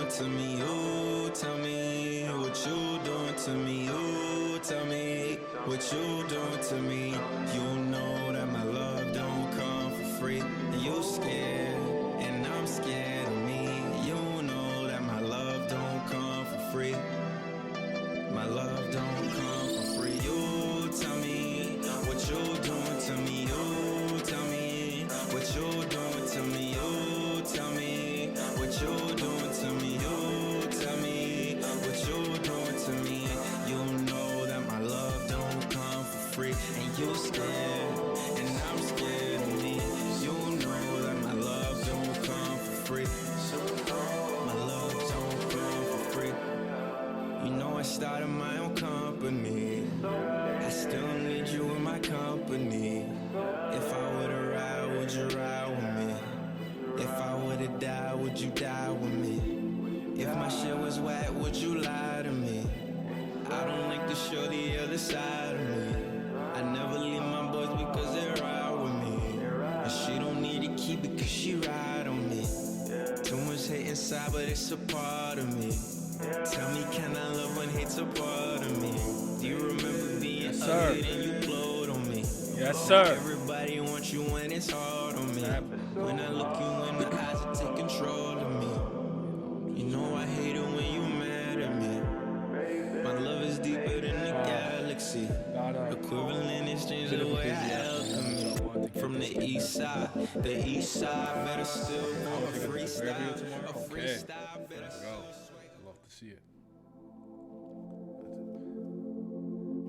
doing to me? Oh, tell me what you doing to me. Oh, tell me what you doing to me. You know that my love don't come for free. And you scared, and I'm scared of me. You know that my love don't come for free. My love don't come for free. You tell me what you doing to me. You tell me what you doing to me. You tell me what you doing to me. You tell me what you doing to me. You know that my love don't come for free. And you scared, and I'm scared of me. You know that my love don't come for free. My love don't come for free. You know I started my own company. I still need you in my company. If I would've ride, would you ride with me? If I would've died, would you die with me? If my shit was whack, would you lie to me? I don't like to show the other side of me. I never leave my boys because they ride with me. And she don't need to keep it cause she ride on me. Too much hate inside, but it's a part of me. Tell me, can I love when hate's a part of me? Do you remember being ugly and you glowed on me? Yes, sir. Everybody wants you when it's hard on me. When I look you in the eyes, it take control of me. You know I hate it when you mad at me. My love is deeper than the galaxy. Equivalent exchange of the way I alchemy. From the east side better still go a freestyle. A freestyle better still. I'd love to see it.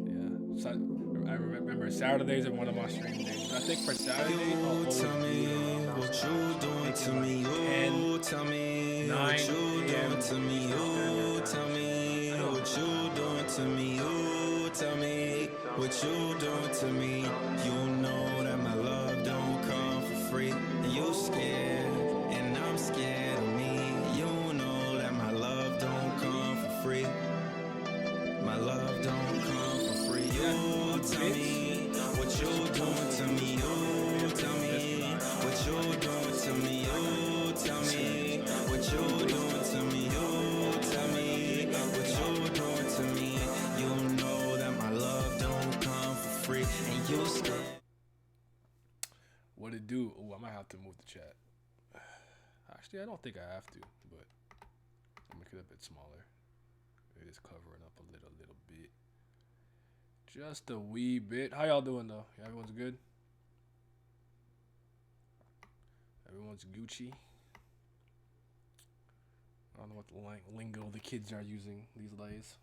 Yeah. So, I remember Saturdays are one of my stream days. I think for Saturday, I'll Tell me what you doing to me. Oh, tell me what you doing to me. Oh, tell me what you doing to me. Oh, tell me what you doing to me. You know that my love don't come for free. And you scared, and I'm scared of me. You know that my love don't come for free. My love don't come for free. You tell me what you doing to me. You tell me what you doing to me. You tell me what you doing to me. You tell me what you doing to me. You know that my love don't come for free. And you scared. what it do? Oh, I might have to move the chat. Actually, I don't think I have to, but I'll make it a bit smaller. It is covering up a little bit. Just a wee bit. How y'all doing though? Everyone's good? Everyone's Gucci. I don't know what the lingo the kids are using these days.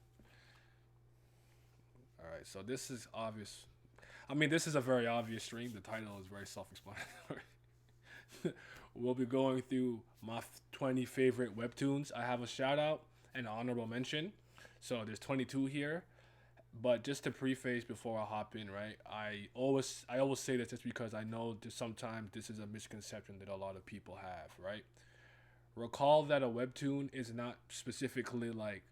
Alright, so this is obvious. I mean, this is a very obvious stream. The title is very self-explanatory. We'll be going through my 20 favorite webtoons. I have a shout out and an honorable mention. So there's 22 here. But just to preface before I hop in, right? I always say this just because I know that sometimes this is a misconception that a lot of people have, right? Recall that a webtoon is not specifically like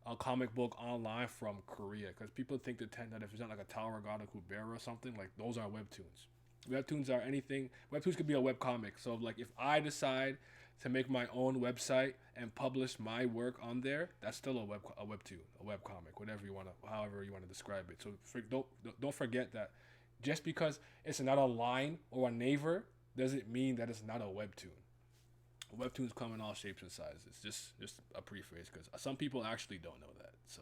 a comic book online from Korea, because people think that if it's not like a Tower God of Kubera or something, like those are webtoons. Webtoons are anything. Webtoons could be a web comic. So like if I decide to make my own website and publish my work on there, that's still a webtoon, a web comic, whatever you want to, however you want to describe it. So don't forget that just because it's not a line or a Naver doesn't mean that it's not a webtoon. Webtoons come in all shapes and sizes. Just a preface, because some people actually don't know that. So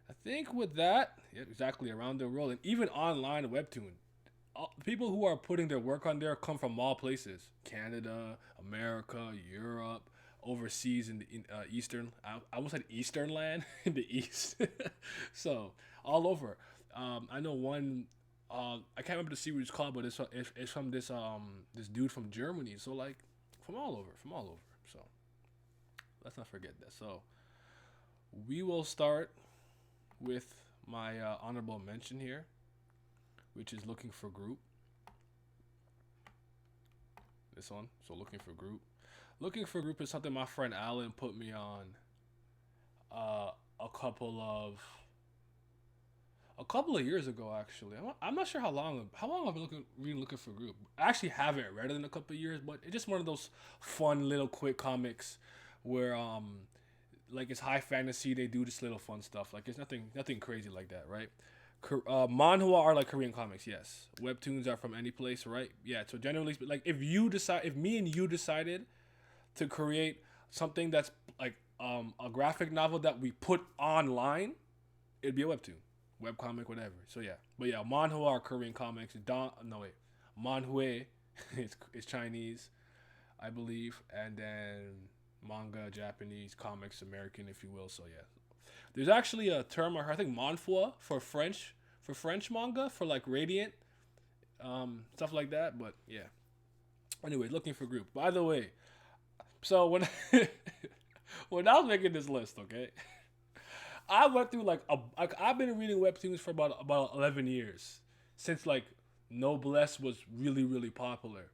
I think with that, yeah, exactly, around the world and even online webtoon, people who are putting their work on there come from all places: Canada, America, Europe, overseas in the Eastern. I almost said Eastern land in the East. So all over. I know one. I can't remember the series it's called, but it's from this dude from Germany. So like from all over. So let's not forget that. So we will start with my honorable mention here, which is Looking for Group. This one. So Looking for Group. Looking for Group is something my friend Alan put me on a couple of years ago, actually. I'm not sure how long I've been reading Looking for Group. I actually haven't read it in a couple of years, but it's just one of those fun little quick comics where like it's high fantasy. They do just little fun stuff. Like it's nothing crazy like that, right? Manhwa are like Korean comics, yes. Webtoons are from any place, right? Yeah. So generally, like if me and you decided to create something that's like a graphic novel that we put online, it'd be a webtoon, webcomic, whatever. So yeah, but yeah, manhwa are Korean comics. No wait, manhue is Chinese, I believe, and then manga, Japanese, comics, American, if you will. So yeah, there's actually a term I heard, I think manhua for French manga for like Radiant, stuff like that. But yeah. Anyway, looking for group. By the way, so when when I was making this list, okay, I went through like I've been reading webtoons for about 11 years since like Noblesse was really popular.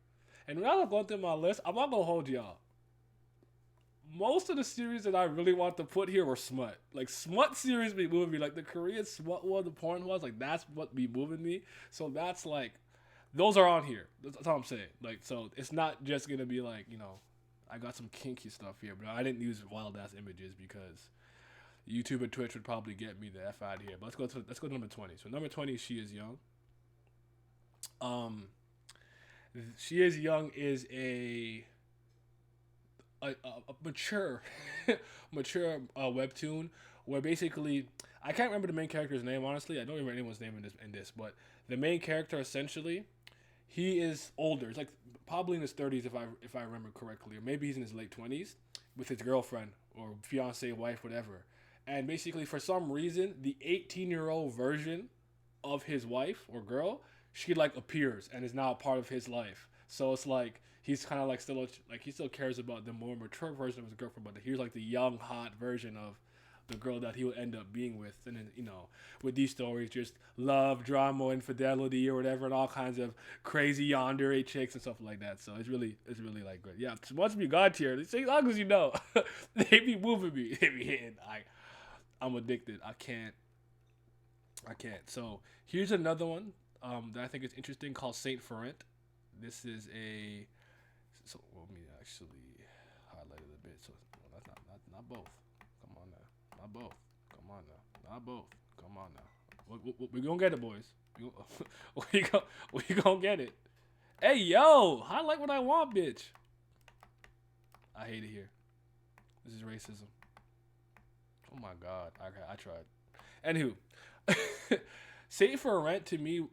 And when I was going through my list, I'm not gonna hold y'all. Most of the series that I really want to put here were smut. Like smut series be moving me. Like the Korean smut one, the porn ones, like that's what be moving me. So that's like those are on here. That's all I'm saying. Like so it's not just gonna be like, I got some kinky stuff here, but I didn't use wild ass images because YouTube and Twitch would probably get me the F out of here. But let's go to number 20. So number 20, She Is Young. Um She Is Young is a mature mature webtoon where basically I can't remember the main character's name, honestly. I don't remember anyone's name in this, but the main character essentially he is older. It's like probably in his 30s if I remember correctly, or maybe he's in his late 20s with his girlfriend or fiance, wife, whatever. And basically for some reason, the 18-year-old version of his wife or girl, she like appears and is now a part of his life. So it's like he's kind of like still like he still cares about the more mature version of his girlfriend, but here's like the young hot version of the girl that he will end up being with. And then with these stories, just love, drama, infidelity, or whatever, and all kinds of crazy yandere chicks and stuff like that. So it's really like good. Yeah, once we got here, as long as they be moving me, they be hitting. I'm addicted. I can't. So here's another one that I think is interesting called Saint Ferrant. This is a let me actually highlight it a bit. So that's not both. Come on now, not both. Come on now, not both. Come on now. We gonna get it, boys. We gonna get it. Hey yo, highlight what I want, bitch. I hate it here. This is racism. Oh my god. Okay, I tried. Anywho, Save for Rent to me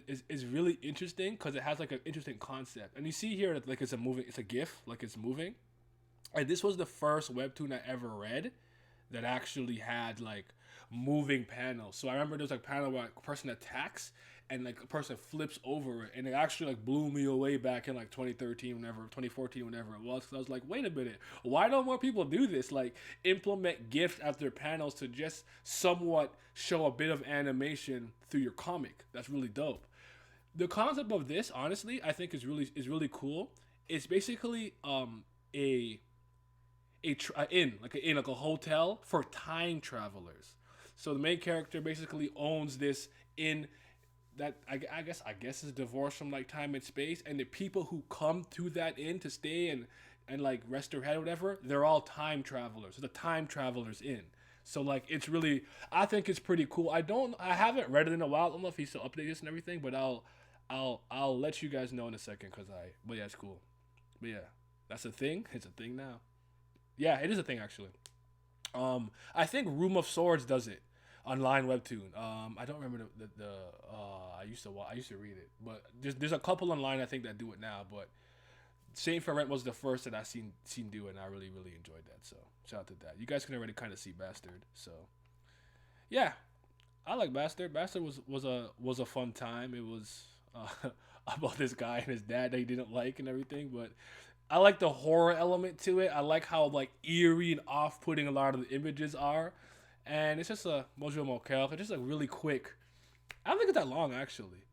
is really interesting because it has like an interesting concept. And you see here that like it's a GIF, like it's moving. And this was the first webtoon I ever read that actually had like moving panels. So I remember there's like panel where a person attacks and like a person flips over it, and it actually like blew me away back in like 2013, whenever 2014, whenever it was. Because I was like, wait a minute, why don't more people do this? Like implement GIFs at their panels to just somewhat show a bit of animation through your comic. That's really dope. The concept of this, honestly, I think is really cool. It's basically a inn, like a hotel for time travelers. So the main character basically owns this inn that I guess is divorced from like time and space, and the people who come to that inn to stay and like rest their head or whatever, they're all time travelers. So the time travelers inn. So like it's really, I think it's pretty cool. I haven't read it in a while. I don't know if he's still updating this and everything, but I'll let you guys know in a second but yeah, it's cool. But yeah, that's a thing. It's a thing now. Yeah, it is a thing actually. I think Room of Swords does it online webtoon. I don't remember the I used to read it, but there's a couple online I think that do it now. But Saint for Rent was the first that I seen do it, and I really enjoyed that. So shout out to that. You guys can already kind of see Bastard. So yeah, I like Bastard. Bastard was a fun time. It was about this guy and his dad that he didn't like and everything, but I like the horror element to it. I like how like eerie and off-putting a lot of the images are, and it's just a Mojo Mokel. It's just like really quick. I don't think it's that long actually.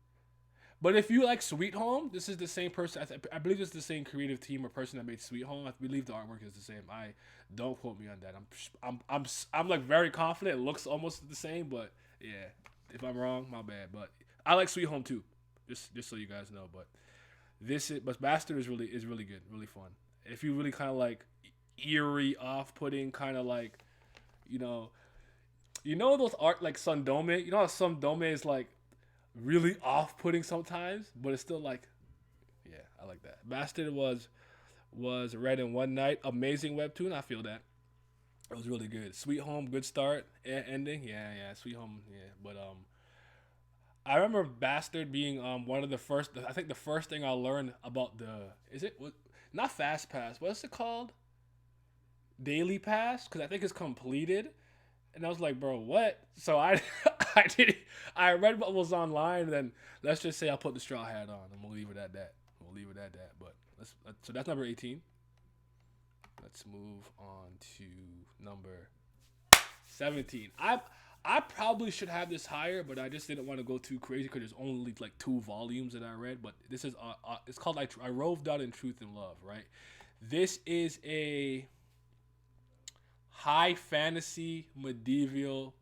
But if you like Sweet Home, this is the same person. I believe it's the same creative team or person that made Sweet Home. I believe the artwork is the same. I don't quote me on that. I'm like very confident. It looks almost the same, but yeah, if I'm wrong, my bad. But I like Sweet Home too. Just so you guys know. But Bastard is really good, really fun. If you really kind of like eerie, off-putting kind of like, you know, those art like Sundome. You know how Sundome is like really off-putting sometimes, but it's still like, yeah, I like that. Bastard was read in one night. Amazing webtoon. I feel that it was really good. Sweet Home, good start. Ending, yeah, yeah. Sweet Home, yeah. But I remember Bastard being one of the first. I think the first thing I learned about the is it not Fast Pass. What's it called? Daily Pass, because I think it's completed. And I was like, bro, what? So I I did I read what was online. Then let's just say I put the straw hat on. I'm gonna leave it at that. We'll leave it at that. But so that's number 18. Let's move on to number 17. I probably should have this higher, but I just didn't want to go too crazy because there's only like 2 volumes that I read. But this is it's called I roved out in Truth and Love, right? This is a high fantasy medieval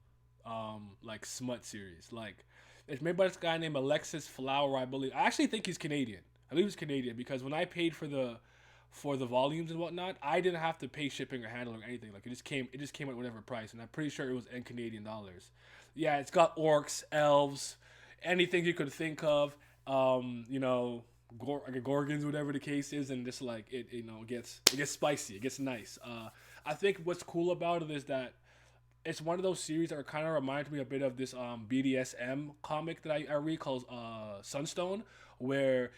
like smut series. Like it's made by this guy named Alexis Flower, I believe. I actually think he's Canadian. I believe he's Canadian because when I paid for the volumes and whatnot, I didn't have to pay shipping or handling or anything. Like it just came at whatever price, and I'm pretty sure it was in Canadian dollars. Yeah, it's got orcs, elves, anything you could think of. You know, gorgons, whatever the case is, and just like it gets spicy, it gets nice. I think what's cool about it is that it's one of those series that kind of reminds me a bit of this BDSM comic that I read called Sunstone, where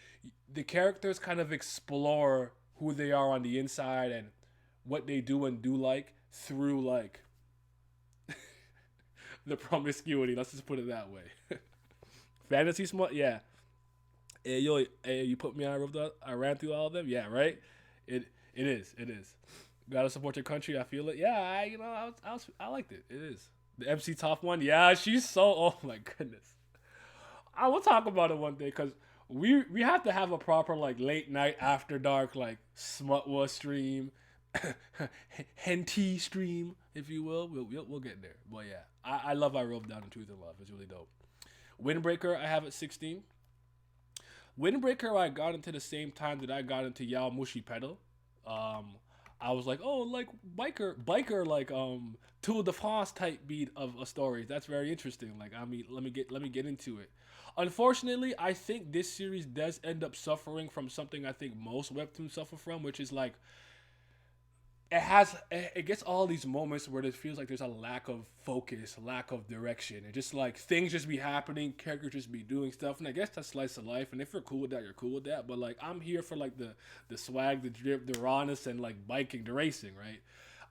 the characters kind of explore who they are on the inside and what they do and do like through like the promiscuity. Let's just put it that way. Fantasy smut, yeah. Hey, yo, hey, you put me on. I ran through all of them. Yeah, right. It is. It is. Gotta support your country. I feel it. Yeah, I liked it. It is the MC Top one. Yeah, she's so. Oh my goodness. I will talk about it one day because we have to have a proper like late night after dark like smut stream, henty stream, if you will. We'll get there. But yeah, I love I Rove Down in Truth and Love. It's really dope. Windbreaker I have at 16. Windbreaker I got into the same time that I got into Yao Mushi Pedal. Um, I was like, oh, like biker, like Tour de France type beat of a story. That's very interesting. Like, I mean, let me get into it. Unfortunately, I think this series does end up suffering from something I think most webtoons suffer from, which is like it gets all these moments where it feels like there's a lack of focus, lack of direction, and just like things just be happening, characters just be doing stuff, and I guess that's slice of life. And if you're cool with that, you're cool with that. But like I'm here for like the swag, the drip, the rawness, and like biking, the racing, right?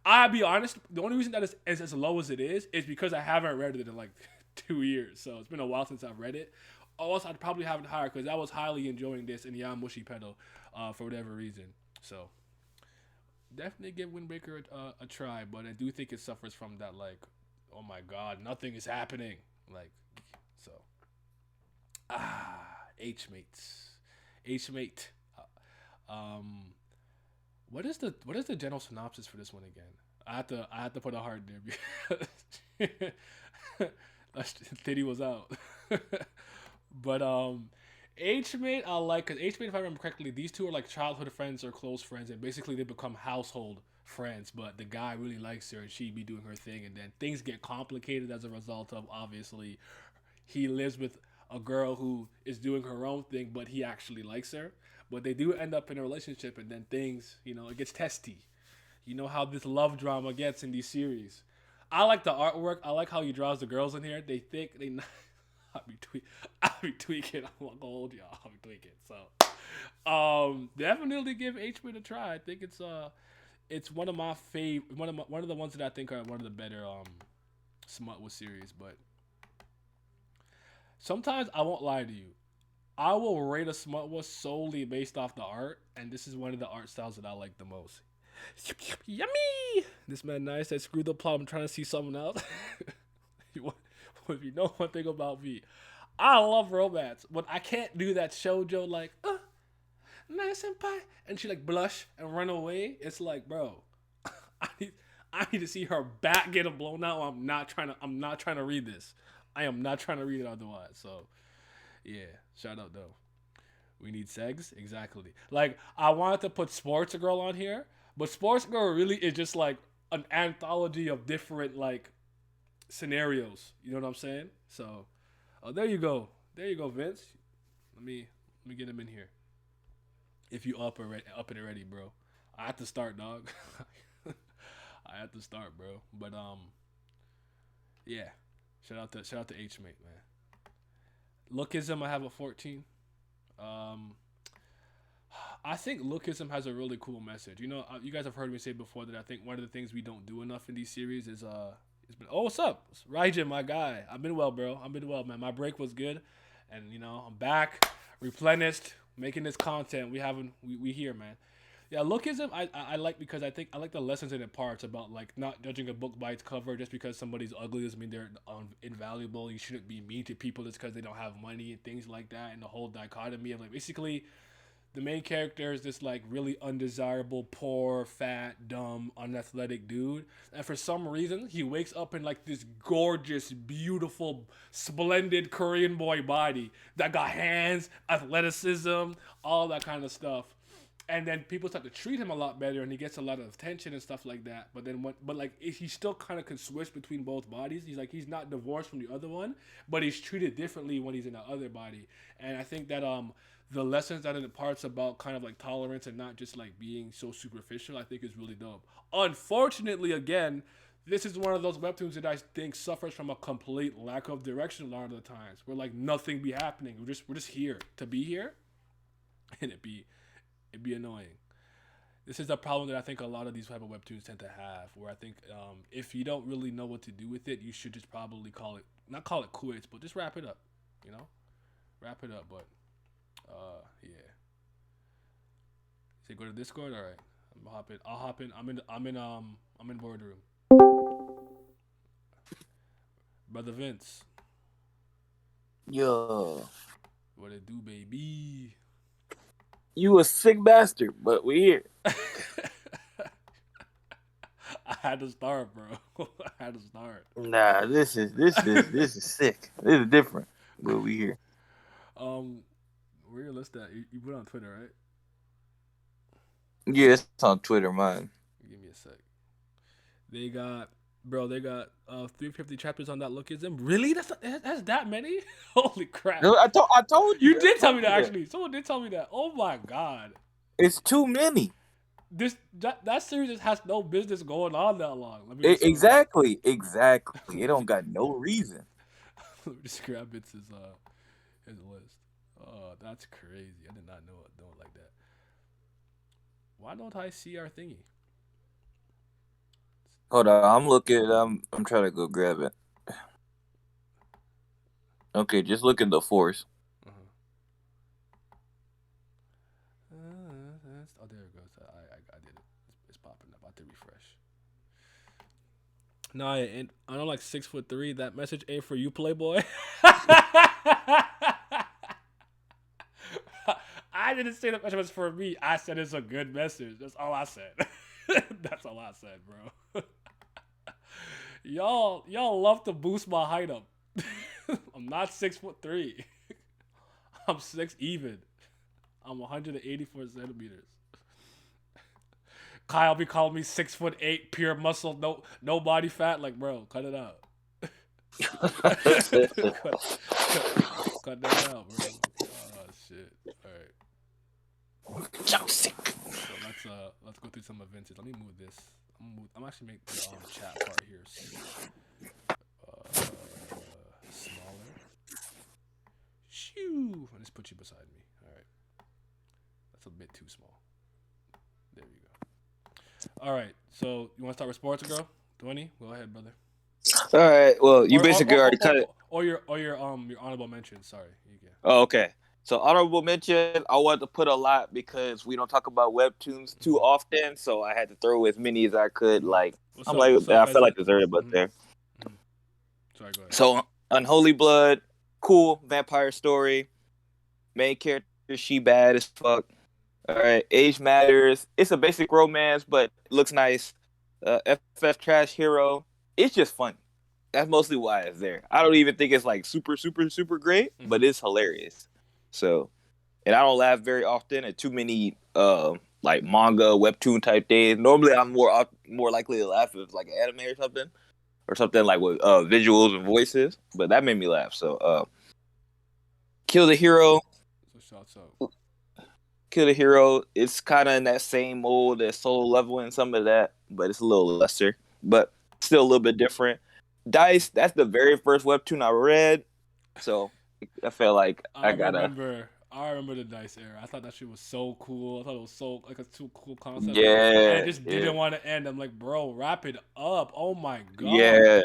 I'll be honest, the only reason that is as low as it is because I haven't read it in like 2 years, so it's been a while since I've read it. Or else I'd probably have it higher because I was highly enjoying this in Yamushi Pedal for whatever reason. So definitely give Windbreaker a try, but I do think it suffers from that like, oh my god, nothing is happening. Like, so H mates, H mate. What is the general synopsis for this one again? I had to put a heart there because Titty was out. But H-Mate, I like, because H-Mate, if I remember correctly, these two are like childhood friends or close friends, and basically they become household friends, but the guy really likes her and she be doing her thing, and then things get complicated as a result of, obviously, he lives with a girl who is doing her own thing, but he actually likes her. But they do end up in a relationship, and then things, it gets testy. You know how this love drama gets in these series. I like the artwork. I like how he draws the girls in here. They think they I'll be tweaking. I'm not gonna hold y'all. I'll be tweaking. So, definitely give H-Man a try. I think it's one of my favorite, one of the ones that I think are one of the better Smutwood series. But sometimes I won't lie to you. I will rate a Smutwood solely based off the art, and this is one of the art styles that I like the most. Yummy! This man nice. I screwed the plot. I'm trying to see someone else. If you know one thing about me, I love romance, but I can't do that shoujo like, nice senpai, and she like blush and run away. It's like, bro, I need to see her back get blown out. I'm not trying to read this. I am not trying to read it otherwise. So, yeah, shout out though. We need segs, exactly. Like I wanted to put Sports Girl on here, But Sports Girl really is just like an anthology of different like scenarios. You know what I'm saying? So, there you go. There you go, Vince. Let me get him in here. If you up and ready, bro. I have to start, dog. I have to start, bro. But yeah. Shout out to H mate, man. Lookism, I have a 14. Um, I think lookism has a really cool message. You know, you guys have heard me say before that I think one of the things we don't do enough in these series is it's been, oh, what's up, Raijin, my guy. I've been well, bro. I've been well, man. My break was good, and you know I'm back, replenished, making this content. We here, man. Yeah, lookism I like because I think I like the lessons it imparts about like not judging a book by its cover. Just because somebody's ugly doesn't mean they're invaluable. You shouldn't be mean to people just because they don't have money and things like that. And the whole dichotomy of like basically the main character is this like really undesirable, poor, fat, dumb, unathletic dude, and for some reason he wakes up in like this gorgeous, beautiful, splendid Korean boy body that got hands, athleticism, all that kind of stuff. And then people start to treat him a lot better, and he gets a lot of attention and stuff like that. But then, but like he still kind of can switch between both bodies. He's not divorced from the other one, but he's treated differently when he's in the other body. And I think that the lessons that it imparts about kind of like tolerance and not just like being so superficial, I think is really dope. Unfortunately, again, this is one of those webtoons that I think suffers from a complete lack of direction a lot of the times. Where like nothing be happening. We're just here to be here, and it'd be annoying. This is a problem that I think a lot of these type of webtoons tend to have, where I think if you don't really know what to do with it, you should just probably not call it quits, but just wrap it up. You know, wrap it up. But yeah. Say go to Discord. All right, I'll hop in. I'm in boardroom. Brother Vince, Yo, what it do, baby? you a sick bastard, but we here. I had to start, bro. I had to start. Nah, this is sick. This is different, but we here. Um, where your list at? You put it on Twitter, right? Yeah, it's on Twitter, man. Give me a sec. They got, bro. They got 350 chapters on that lookism. Really? That's that many? Holy crap! I told you. You did tell me that actually. Someone did tell me that. Oh my god. It's too many. That series just has no business going on that long. Exactly. It don't got no reason. Let me just grab his list. Oh, that's crazy. I did not know it like that. Why don't I see our thingy? Hold on, I'm looking. I'm trying to go grab it. Okay, just look at the force. Oh, there it goes. I did it. It's popping up. I have to refresh. No, and I know like 6'3". That message ain't for you, Playboy. I didn't say the message was for me. I said it's a good message. That's all I said. That's all I said, bro. y'all love to boost my height up. I'm not 6'3". I'm 6 even. I'm 184 centimeters. Kyle be calling me 6'8", pure muscle, no body fat. Like, bro, cut it out. cut that out, bro. Oh shit. All right. So let's go through some events. Let me move this. I'm actually making the chat part here smaller. Shoo! I'll just put you beside me. All right. That's a bit too small. There we go. All right. So you want to start with sports, girl? 20? Go ahead, brother. All right. Well, you basically already cut it. Or your honorable mention. Sorry. You can. Oh, okay. So honorable mention, I wanted to put a lot because we don't talk about webtoons too often, so I had to throw as many as I could. Like What's I up, felt like deserted, but there. Sorry, go ahead. So Unholy Blood, cool vampire story. Main character, she bad as fuck. All right, age matters. It's a basic romance, but looks nice. FF Trash Hero. It's just fun. That's mostly why it's there. I don't even think it's like super, super, super great, but it's hilarious. So, and I don't laugh very often at too many like manga, webtoon type things. Normally, I'm more likely to laugh if it's like an anime or something like with visuals and voices. But that made me laugh. So, Kill the Hero. So shouts out. Kill the Hero. It's kind of in that same mold as Solo Level and some of that, but it's a little lesser, but still a little bit different. Dice. That's the very first webtoon I read, so I felt like I gotta. I remember the Dice era. I thought that shit was so cool. I thought it was so like a too cool concept. And it Yeah, just yeah, didn't want to end. I'm like, bro, wrap it up. Oh my god. yeah.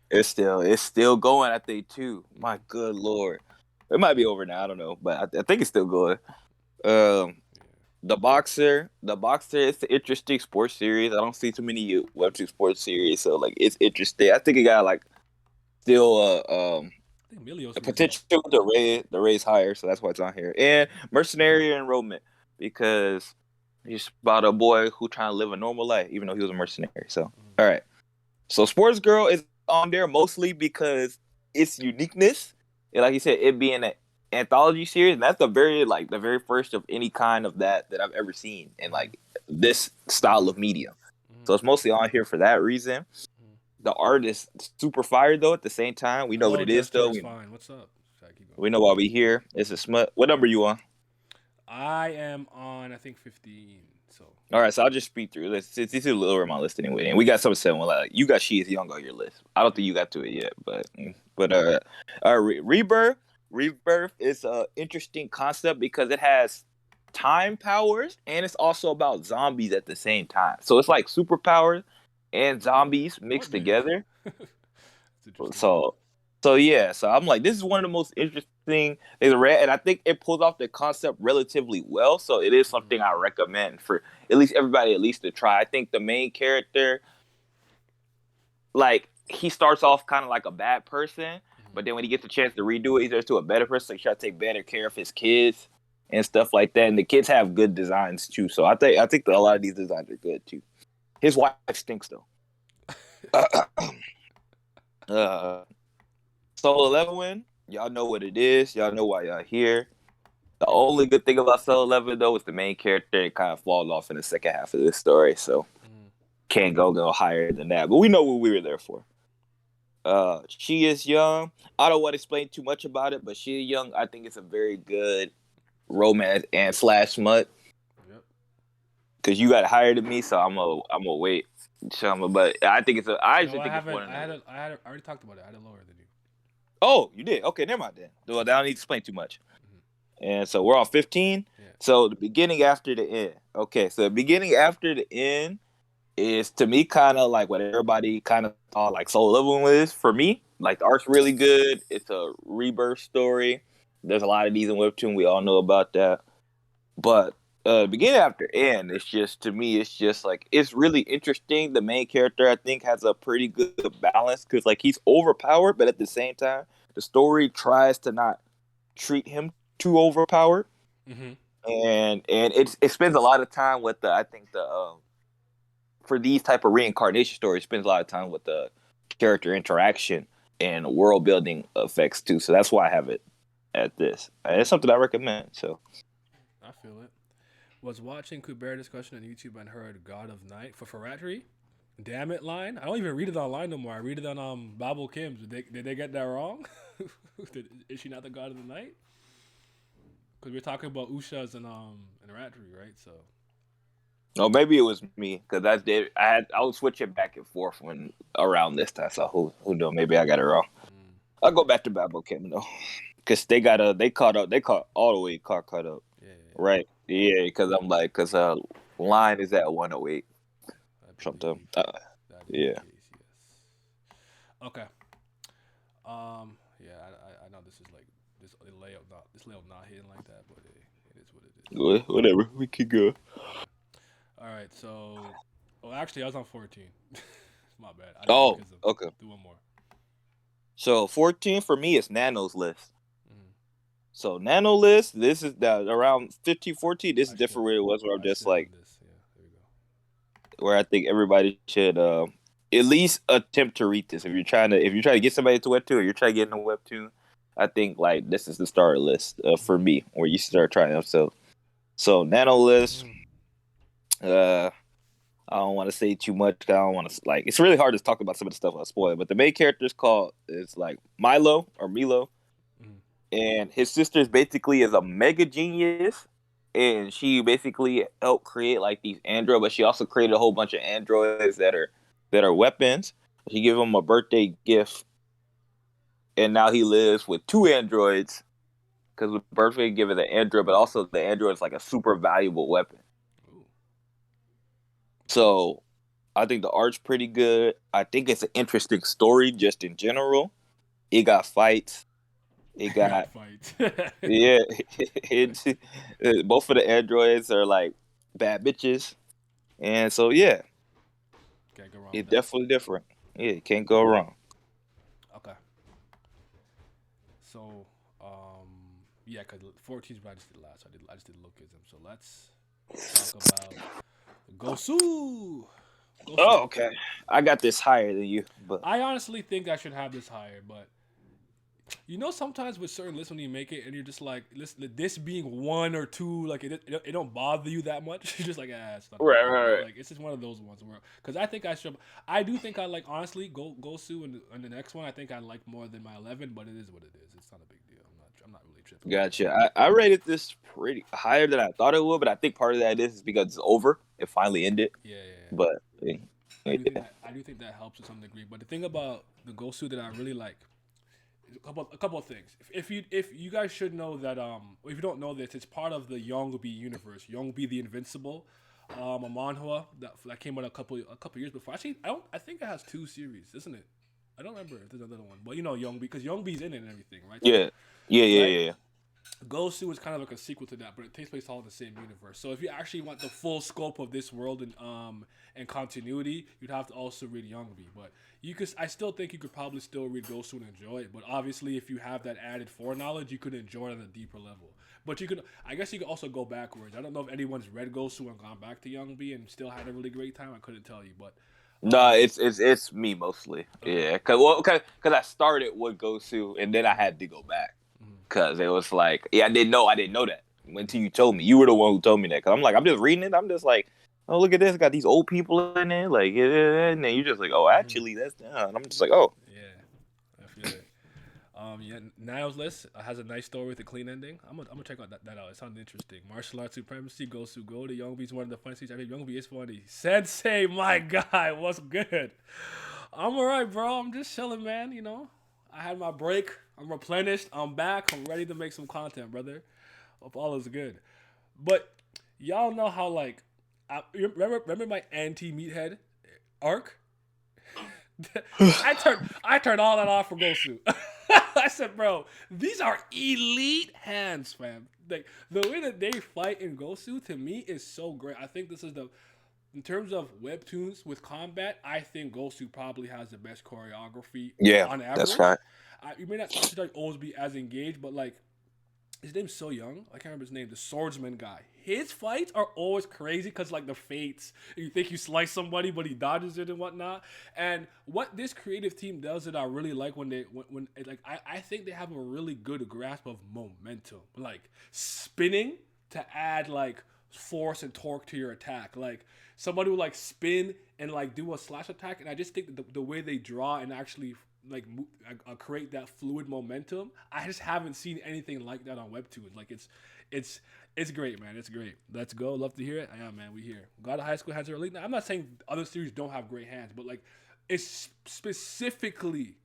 It's still going. I think too. My good lord, it might be over now. I don't know, but I think it's still going. Um, the boxer. It's an interesting sports series. I don't see too many webtoon sports series, so like it's interesting. I think it got like still I think Milio's the was up. potential to raise higher, so that's why it's on here. And mercenary enrollment because he's about a boy who trying to live a normal life, even though he was a mercenary. So all right, so Sports Girl is on there mostly because its uniqueness, and like you said, it being an anthology series, and that's the very first of any kind of that I've ever seen in like this style of medium. So it's mostly on here for that reason. The art is super fire though. At the same time, we know what Hello, it is gesture though. is fine. What's up? Should I keep going? We know why we here. It's a smut. What number you on? I am on I think 15. So All right, so I'll just speed through. It's a little over my list anyway, and we got some seven. Like you got She Is Young on your list. I don't think you got to it yet, but Rebirth. Rebirth is a interesting concept because it has time powers and it's also about zombies at the same time. So it's like superpowers and zombies what mixed nigga? together. It's interesting. So so I'm like, this is one of the most interesting things I read, and I think it pulls off the concept relatively well. So it is something I recommend for at least everybody at least to try. I think the main character, like, he starts off kind of like a bad person, but then when he gets a chance to redo it, he turns to a better person. So he tries to take better care of his kids and stuff like that. And the kids have good designs too. So I think that a lot of these designs are good too. His wife stinks though. uh, Solo Leveling, y'all know what it is. Y'all know why y'all here. The only good thing about Solo Leveling though is the main character. It kind of falls off in the second half of this story, so can't go higher than that. But we know what we were there for. She Is Young. I don't want to explain too much about it, but She Is Young, I think it's a very good romance and slash smut. Yep. Cause you got higher than me, so I'm gonna wait. But I think it's I No, actually I think it's haven't. one of the. I already talked about it. I had it lower than you. Oh, you did? Okay, never mind then. Well, I don't need to explain too much. And so we're on 15. Yeah. So the beginning after the end. Okay, so the beginning after the end is to me kind of like what everybody kind of thought like Soul Leveling is for me. Like the art's really good. It's a rebirth story. There's a lot of these in Webtoon. We all know about that. But beginning after end, it's just to me, it's just like it's really interesting. The main character I think has a pretty good balance because like he's overpowered, but at the same time, the story tries to not treat him too overpowered, and it spends a lot of time with the I think the for these type of reincarnation stories, it spends a lot of time with the character interaction and world building effects too. So that's why I have it at this. And it's something I recommend. So I feel it. Was watching Kubera discussion on YouTube and heard God of Night for Ferratry. Damn it line. I don't even read it online no more. I read it on Babel Kim's. Did they get that wrong? Is she not the God of the Night? Because we're talking about Ushas and Ratri, right? So no, maybe it was me because I did. I was switching back and forth when around this time. So who knows? Maybe I got it wrong. I'll go back to Bible Kim though, because they caught up. They caught all the way caught up. yeah. Right? Yeah, because I'm like, because line is at 108. Something. Yeah. Case, yes. Okay. Yeah, I know this is like this layout not hitting like that, but it is what it is. Whatever. We could go. All right, so actually I was on 14. My bad. Oh, okay. Do one more. So 14 for me is Nano's list. So Nano list, this is around 15, 14. This is different where it was where I'm just like, yeah, there we go. where I think everybody should at least attempt to read this. If you're trying to get somebody to Webtoon or you're trying to get into Webtoon, I think like this is the starter list for me where you start trying them. So Nano list. Uh, I don't want to say too much. I don't want to like. It's really hard to talk about some of the stuff I spoil. But the main character is like Milo or Milo, Mm. and his sister is basically is a mega genius, and she basically helped create like these androids. But she also created a whole bunch of androids that are weapons. She gave him a birthday gift, and now he lives with two androids because with birthday give it an android, but also the android is like a super valuable weapon. Ooh. So I think the art's pretty good. I think it's an interesting story just in general. It got fights. It got Fight. yeah. Both of the androids are like bad bitches, and so yeah, Can't go wrong with it's that. definitely different. Yeah, can't go wrong. Okay. So, yeah, because 14's what I just did last. I just did Lookism. So let's talk about Gosu. Gosu. Oh, okay. I got this higher than you, but I honestly think I should have this higher, but sometimes with certain lists when you make it and you're just like, listen, this being one or two, like it don't bother you that much. You're just like, it's not a big right, deal. right, right. Like it's just one of those ones where, because I think I should, I do think I like honestly Gosu and the next one. I think I like more than my 11, but it is what it is. It's not a big deal. I'm not really tripping about it. Gotcha. I rated this pretty higher than I thought it would, but I think part of that is because it's over. It finally ended. Yeah, yeah, yeah. But I yeah. do think that helps to some degree. But the thing about the Gosu that I really like is a couple of things. If you guys should know that if you don't know this, it's part of the Yongbi universe. Yongbi the Invincible, a manhwa that came out a couple years before. Actually, I think it has two series, isn't it? I don't remember if there's another one, but Yongbi because Yongbi's in it and everything, right? Yeah. Yeah, yeah, Right. yeah, yeah. Gosu is kind of like a sequel to that, but it takes place all in the same universe. So if you actually want the full scope of this world and continuity, you'd have to also read Youngbi. But I still think you could probably still read Gosu and enjoy it. But obviously, if you have that added foreknowledge, you could enjoy it on a deeper level. But I guess you could also go backwards. I don't know if anyone's read Gosu and gone back to Youngbi and still had a really great time. I couldn't tell you, but No, it's me mostly. okay. Yeah, cause I started with Gosu and then I had to go back because it was like I didn't know that until you told me. You were the one who told me that. Cause I'm like I'm just reading it. I'm just like, oh look at this, got these old people in it, like and then you're just like, oh actually that's down. And I'm just like, oh Yeah, I feel it. Yeah, Niall's list has a nice story with a clean ending. I'm gonna check out that out. It sounds interesting. Martial arts supremacy goes to go. The Youngbi's one of the funniest. I mean, Youngbi is funny. Sensei, my guy, what's good? I'm alright, bro. I'm just chilling, man. I had my break. I'm replenished. I'm back. I'm ready to make some content, brother. Hope all is good. But y'all know how remember my anti meathead arc. I turned all that off for Gosu. I said, bro, these are elite hands, fam. Like the way that they fight in Gosu to me is so great. I think this is in terms of webtoons with combat, I think Gosu probably has the best choreography yeah, on that's average. right. You may not necessarily always be as engaged, but like his name's so young. I can't remember his name. The swordsman guy. His fights are always crazy because like the fates. You think you slice somebody, but he dodges it and whatnot. And what this creative team does that I really like when I think they have a really good grasp of momentum, like spinning to add like force and torque to your attack. Like somebody will like spin and like do a slash attack, and I just think that the way they draw and actually like create that fluid momentum. I just haven't seen anything like that on Webtoons. Like it's great, man. It's great. Let's go. Love to hear it. Yeah, man. We here. God of High School hands are elite. Now, I'm not saying other series don't have great hands, but like it's specifically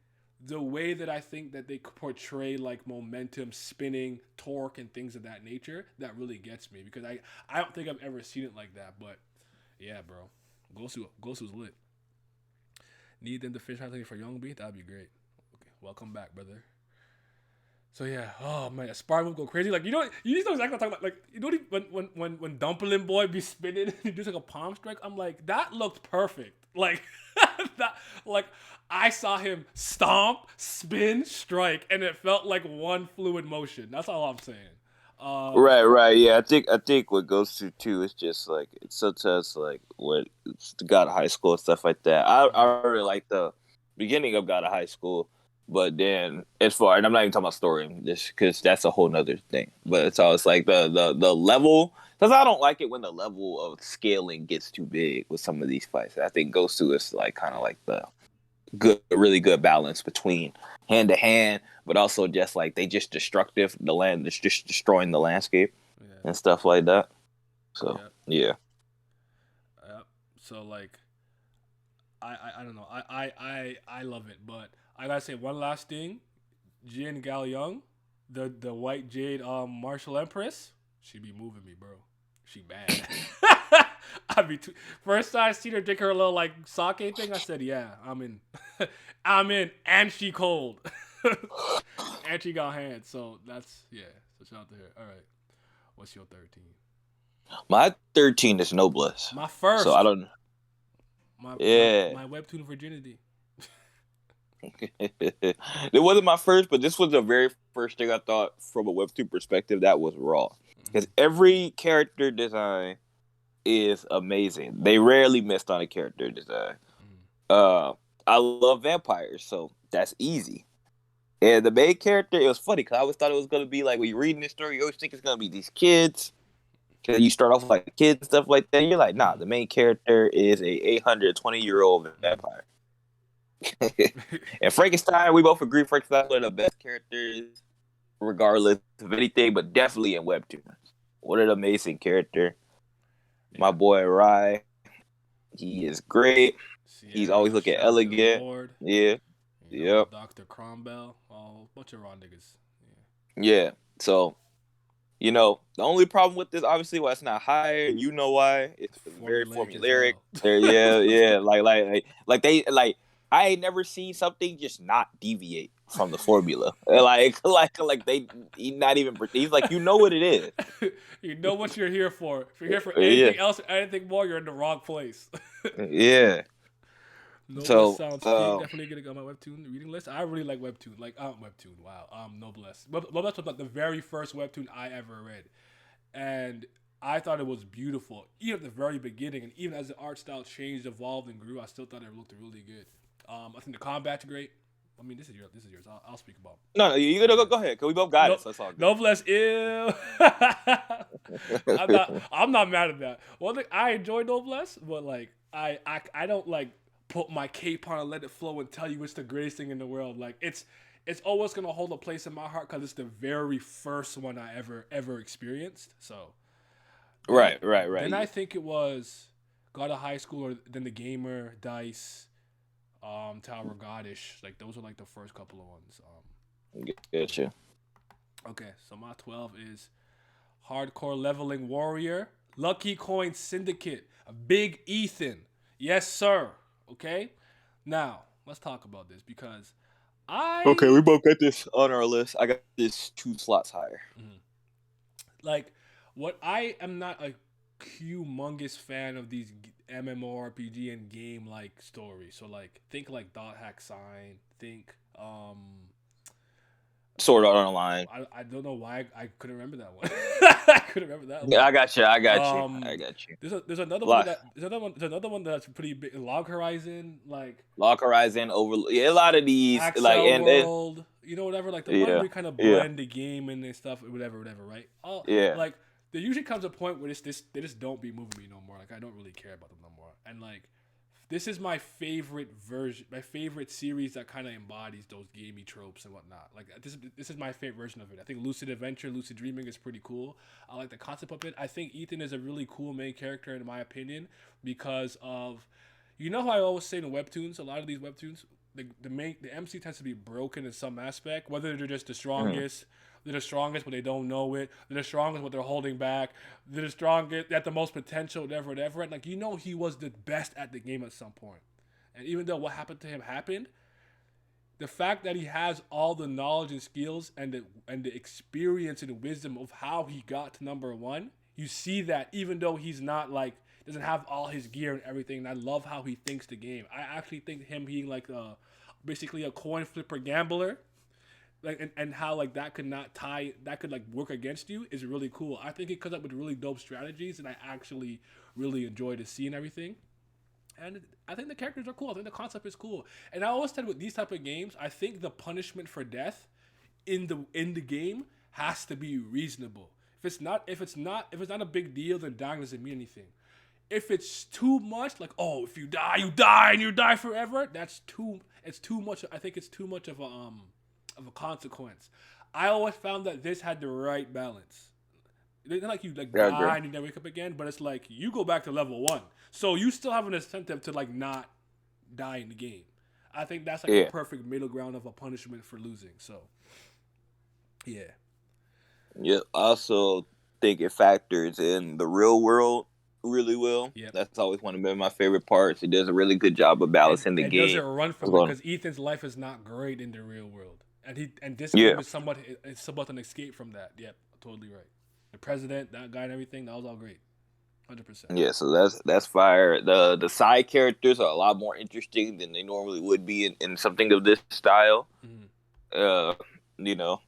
the way that I think that they portray like momentum, spinning, torque, and things of that nature that really gets me because I don't think I've ever seen it like that. But yeah, bro, Gosu's lit. Need them to finish hunting for Young B? That'd be great. Okay, welcome back, brother. So yeah, oh man, Spar move go crazy. Like you know exactly what I'm talking about. Like when Dumpling Boy be spinning, he does like a palm strike. I'm like that looked perfect. Like that, like I saw him stomp, spin, strike, and it felt like one fluid motion. That's all I'm saying. Right. Yeah, I think what goes to too is just like it's sometimes like when it's God of High School and stuff like that. I really like the beginning of God of High School, But then as far, and I'm not even talking about story, just because that's a whole nother thing. But so it's like the level, because I don't like it when the level of scaling gets too big with some of these fights. I think Ghost 2 is like kind of like the really good balance between hand to hand, but also just like they just destructive. The land is just destroying the landscape and stuff like that. So yeah. So like, I don't know. I love it, but I gotta say one last thing. Jin Gal Young, the white jade martial empress, she be moving me, bro. She bad. I be first time I seen her drink her little like sake thing. I said, yeah, I'm in. I'm in, and she cold, and she got hands. So that's So shout out to her. All right, what's your 13? My 13 is Noblesse. My first. So I don't. My Yeah. my webtoon virginity. It wasn't my first, but this was the very first thing I thought from a webtoon perspective that was raw. Because every character design is amazing. They rarely missed on a character design. I love vampires, so that's easy. And the main character, it was funny because I always thought it was gonna be like when you're reading this story, you always think it's gonna be these kids. Because you start off with like kids and stuff like that. You're like, nah, the main character is a 820-year-old vampire. And Frankenstein, we both agree Frankenstein's one of the best characters, regardless of anything, but definitely in Webtoons. What an amazing character. My boy Rai, he is great. Sierra, He's always looking elegant. Yeah. Yep. Dr. Cromwell, a bunch of raw niggas. Yeah. So, the only problem with this, obviously, why it's not higher, you know why. It's very formulaic. Yeah. Like they I ain't never seen something just not deviate from the formula. Like they he's not even. He's like, you know what it is. You know what you're here for. If you're here for anything else or anything more, you're in the wrong place. Yeah. Noblesse sounds king. Definitely gonna go on my webtoon reading list. I really like webtoon. Like webtoon. Wow. Noblesse. Noblesse was like the very first webtoon I ever read, and I thought it was beautiful. Even at the very beginning, and even as the art style changed, evolved, and grew, I still thought it looked really good. I think the combat's great. I mean, this is yours. I'll speak about. No, you gotta go ahead. Cause we both got it. So it's all good. Noblesse, ew. I'm not mad at that. One thing, I enjoy Noblesse, but like I don't like put my cape on and let it flow and tell you it's the greatest thing in the world. Like it's always gonna hold a place in my heart because it's the very first one I ever experienced. So. Right. Then I think it was God of High School, or then the Gamer, Dice. Tower Goddish, like those are like the first couple of ones. Gotcha. Okay, so my 12 is Hardcore Leveling Warrior, Lucky Coin Syndicate, Big Ethan. Yes, sir. Okay, now let's talk about this because Okay, we both got this on our list. I got this 2 slots higher. Like, what I am not a humongous fan of these MMORPG and game like stories. So like think like Dot Hack Sign, think Sword Art Online. I don't know why I couldn't remember that one. I couldn't remember that one. Yeah, I got you. There's another one there's another one that's pretty big. Log Horizon, like Log Horizon, a lot of these Axel like World, whatever, like the one where you kind of blend the game and stuff, whatever, right? Like there usually comes a point where they just don't be moving me no more. Like I don't really care about them no more. And like this is my favorite version, my favorite series that kind of embodies those gamey tropes and whatnot. Like this is my favorite version of it. I think Lucid Adventure, Lucid Dreaming is pretty cool. I like the concept of it. I think Ethan is a really cool main character in my opinion because of, how I always say in webtoons, a lot of these webtoons, the MC tends to be broken in some aspect, whether they're just the strongest. They're the strongest, but they don't know it. They're the strongest, but they're holding back. They're the strongest, at the most potential, whatever. And like he was the best at the game at some point. And even though what happened to him happened, the fact that he has all the knowledge and skills and the experience and the wisdom of how he got to number 1, you see that even though he's not like doesn't have all his gear and everything. And I love how he thinks the game. I actually think him being like basically a coin flipper gambler. Like and how like that could like work against you is really cool. I think it comes up with really dope strategies, and I actually really enjoy the scene and everything. And I think the characters are cool. I think the concept is cool. And I always said with these type of games, I think the punishment for death in the game has to be reasonable. If it's not a big deal, then dying doesn't mean anything. If it's too much, like, oh, if you die, you die and you die forever, it's too much. I think it's too much of a consequence. I always found that this had the right balance. It's not like you like Yeah, I die agree. and you never wake up again, but it's like you go back to level 1. So you still have an incentive to like not die in the game. I think that's like the Yeah. perfect middle ground of a punishment for losing. So yeah. Yeah. I also think it factors in the real world really well. Yep. That's always one of my favorite parts. It does a really good job of balancing the And does it game. run What's from it? going on? Because Ethan's life is not great in the real world, and this Yeah. game is somewhat an escape from that. Yep, totally right. The president, that guy, and everything, that was all great, 100%. Yeah, so that's fire. The side characters are a lot more interesting than they normally would be in something of this style. Mhm. Uh,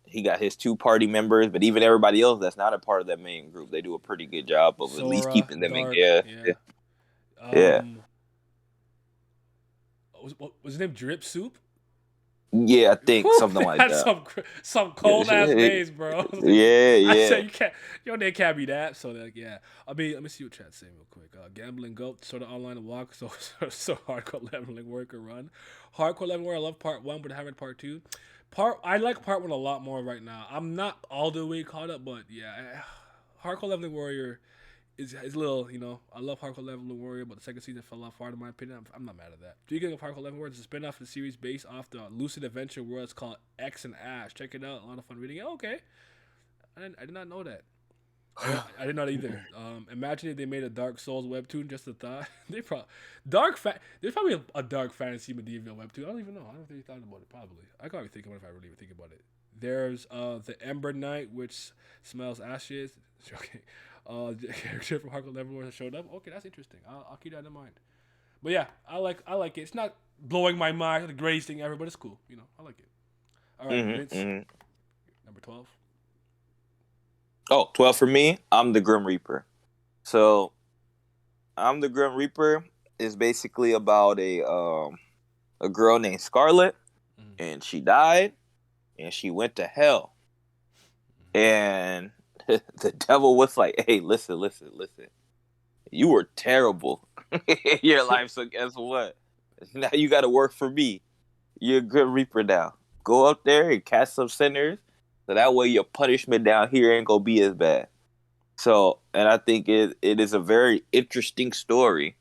he got his 2 party members, but even everybody else that's not a part of that main group, they do a pretty good job of at least Sora, keeping them in. Dark, Yeah, yeah. yeah, Was his name Drip Soup? yeah. I think Whew, something like that's that. some cold ass days, bro. Yeah, I yeah. said you can't, your name can't be that. So like, yeah. I mean, let me see what chat's saying real quick. Gambling goat, sort of online walk, so hardcore leveling work or run. Hardcore leveling warrior, I love part 1, but I haven't part 2. I like part 1 a lot more right now. I'm not all the way caught up, but yeah, hardcore leveling warrior is a little, I love Hardcore Leveling Warrior, but the second season fell off hard in my opinion. I'm not mad at that. Speaking of Hardcore Leveling Warrior, it's a spin-off of the series based off the Lucid Adventure world. It's called X and Ash. Check it out. A lot of fun reading it. Okay. I did not know that. I did not either. Imagine if they made a Dark Souls webtoon. Just a thought. There's probably a dark fantasy medieval webtoon. I don't even know. I don't really thought about it. Probably. I can't even think about it if I really even think about it. There's the Ember Knight, which smells ashes. Okay. The character from Hardcore Level Warrior showed up. Okay, that's interesting. I'll keep that in mind. But yeah, I like it. It's not blowing my mind, the greatest thing ever, but it's cool. I like it. All right, Vince, number 12. Oh, 12 for me. I'm the Grim Reaper. So, I'm the Grim Reaper is basically about a girl named Scarlet, and she died, and she went to hell, and the devil was like, "Hey, listen. You were terrible in your life, so guess what? Now you got to work for me. You're a Grim Reaper now. Go up there and catch some sinners, so that way your punishment down here ain't gonna be as bad." So, and I think it is a very interesting story,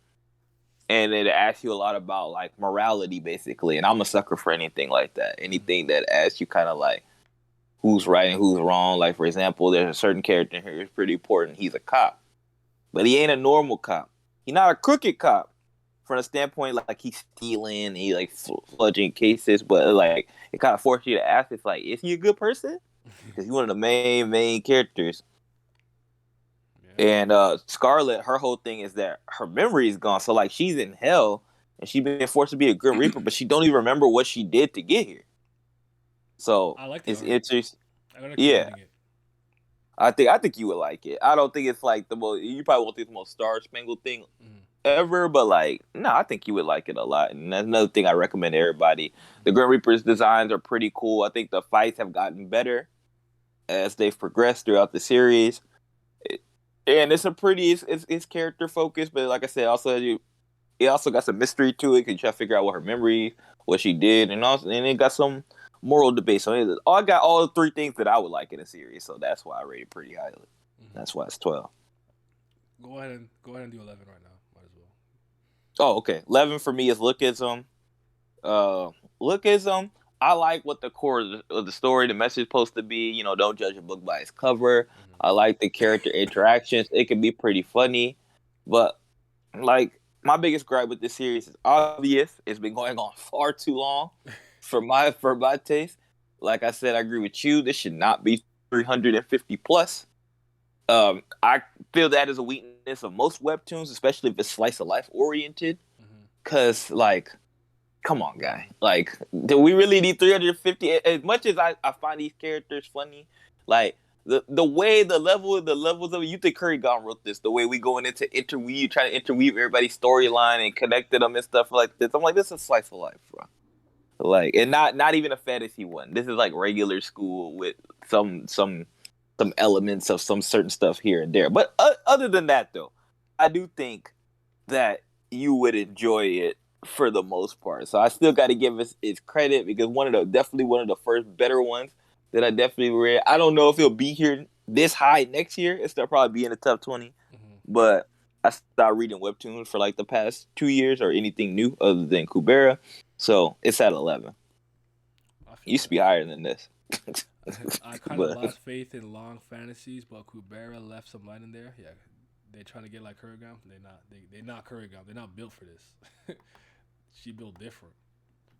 and it asks you a lot about like morality, basically. And I'm a sucker for anything like that. Anything that asks you kind of like who's right and who's wrong. Like, for example, there's a certain character in here who's pretty important. He's a cop, but he ain't a normal cop. He's not a crooked cop from a standpoint like he's stealing, and he like fludging cases, but like it kind of forces you to ask, it's like, is he a good person? Because he's one of the main characters. And Scarlet, her whole thing is that her memory is gone. So like she's in hell and she's been forced to be a Grim Reaper, but she don't even remember what she did to get here. So I like it's it. interesting. Yeah. I think you would like it. I don't think it's like the most. You probably won't think it's the most star spangled thing ever, but like, no, I think you would like it a lot. And that's another thing I recommend to everybody. The Grim Reaper's designs are pretty cool. I think the fights have gotten better as they've progressed throughout the series. And it's a pretty, it's character focused, but like I said, it also got some mystery to it because you try to figure out what her memory, what she did, and it got some moral debate. So I got all the 3 things that I would like in a series, so that's why I rate it pretty highly. That's why it's 12. Go ahead and do 11 right now. Might as well. Oh, okay. 11 for me is Lookism. Lookism. I like what the core of the story, the message is supposed to be. Don't judge a book by its cover. I like the character interactions. It can be pretty funny, but like my biggest gripe with this series is obvious. It's been going on far too long for my taste. Like I said, I agree with you. This should not be 350 plus. I feel that is a weakness of most webtoons, especially if it's slice of life oriented. Cause like, come on, guy. Like, do we really need 350? As much as I find these characters funny, like the way the levels of it. You think Curry Gone wrote this? The way we going into interweave, trying to interweave everybody's storyline and connected them and stuff like this. I'm like, this is slice of life, bro. Like, and not even a fantasy one. This is like regular school with some elements of some certain stuff here and there. But other than that, though, I do think that you would enjoy it for the most part. So I still got to give its credit because definitely one of the first better ones that I definitely read. I don't know if it'll be here this high next year. It'll probably be in the top 20. But I stopped reading Webtoons for like the past 2 years or anything new other than Kubera. So it's at 11. It used to be higher than this. I kind of lost faith in long fantasies, but Kubera left some light in there. Yeah, they're trying to get like Kurgan. They're not Kurgan. They're not built for this. She built different.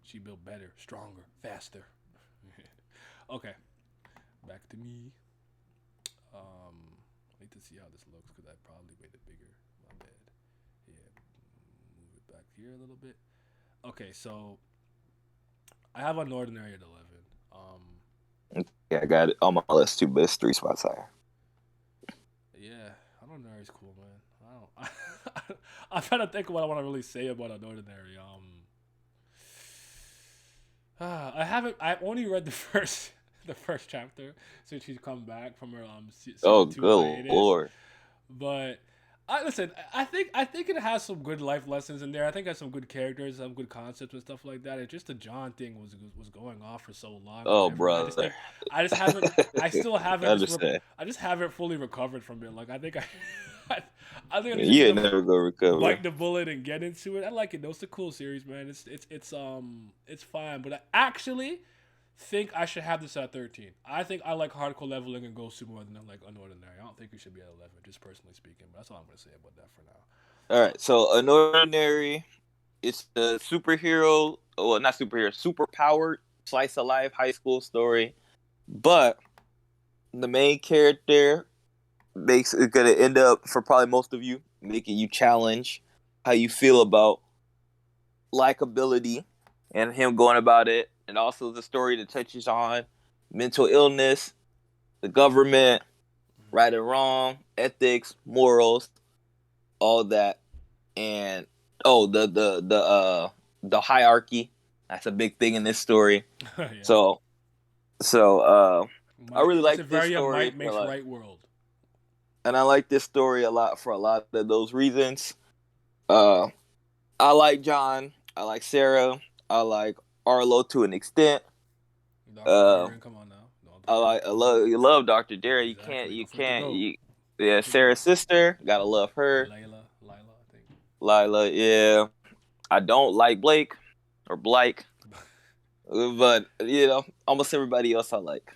She built better, stronger, faster. Okay, back to me. I need to see how this looks because I probably made it bigger. My bad. Yeah, move it back here a little bit. Okay, so I have Unordinary at 11. Yeah, I got it on my list too, but it's 3 spots higher. Yeah, Unordinary is cool, man. I'm trying to think of what I want to really say about Unordinary. I only read the first chapter since she's come back from her good lord. But listen, I think it has some good life lessons in there. I think it has some good characters, some good concepts and stuff like that. It's just the John thing was going off for so long. Oh, brother. I just haven't. I still haven't. I just haven't fully recovered from it. Like I think I think you ain't never gonna recover. Bite the bullet and get into it. I like it though. It's a cool series, man. It's fine. But I actually think I should have this at 13. I think I like Hardcore Leveling and Ghost Super more than like Unordinary. I don't think we should be at 11, just personally speaking. But that's all I'm gonna say about that for now. All right, so Unordinary, it's the superhero, well, not superhero, super powered slice of life high school story, but the main character is gonna end up, for probably most of you, making you challenge how you feel about likability and him going about it. And also the story that touches on mental illness, the government, right and wrong, ethics, morals, all that. And the hierarchy. That's a big thing in this story. Yeah. So I really like this story. Might makes right world. And I like this story a lot for a lot of those reasons. I like John. I like Sarah. I like Arlo to an extent. Darren, come on now. You love Dr. Derry. You can't. Yeah, Sarah's sister. Gotta love her. Lila, I think. Lila, yeah. I don't like Blake or Blake, but almost everybody else I like.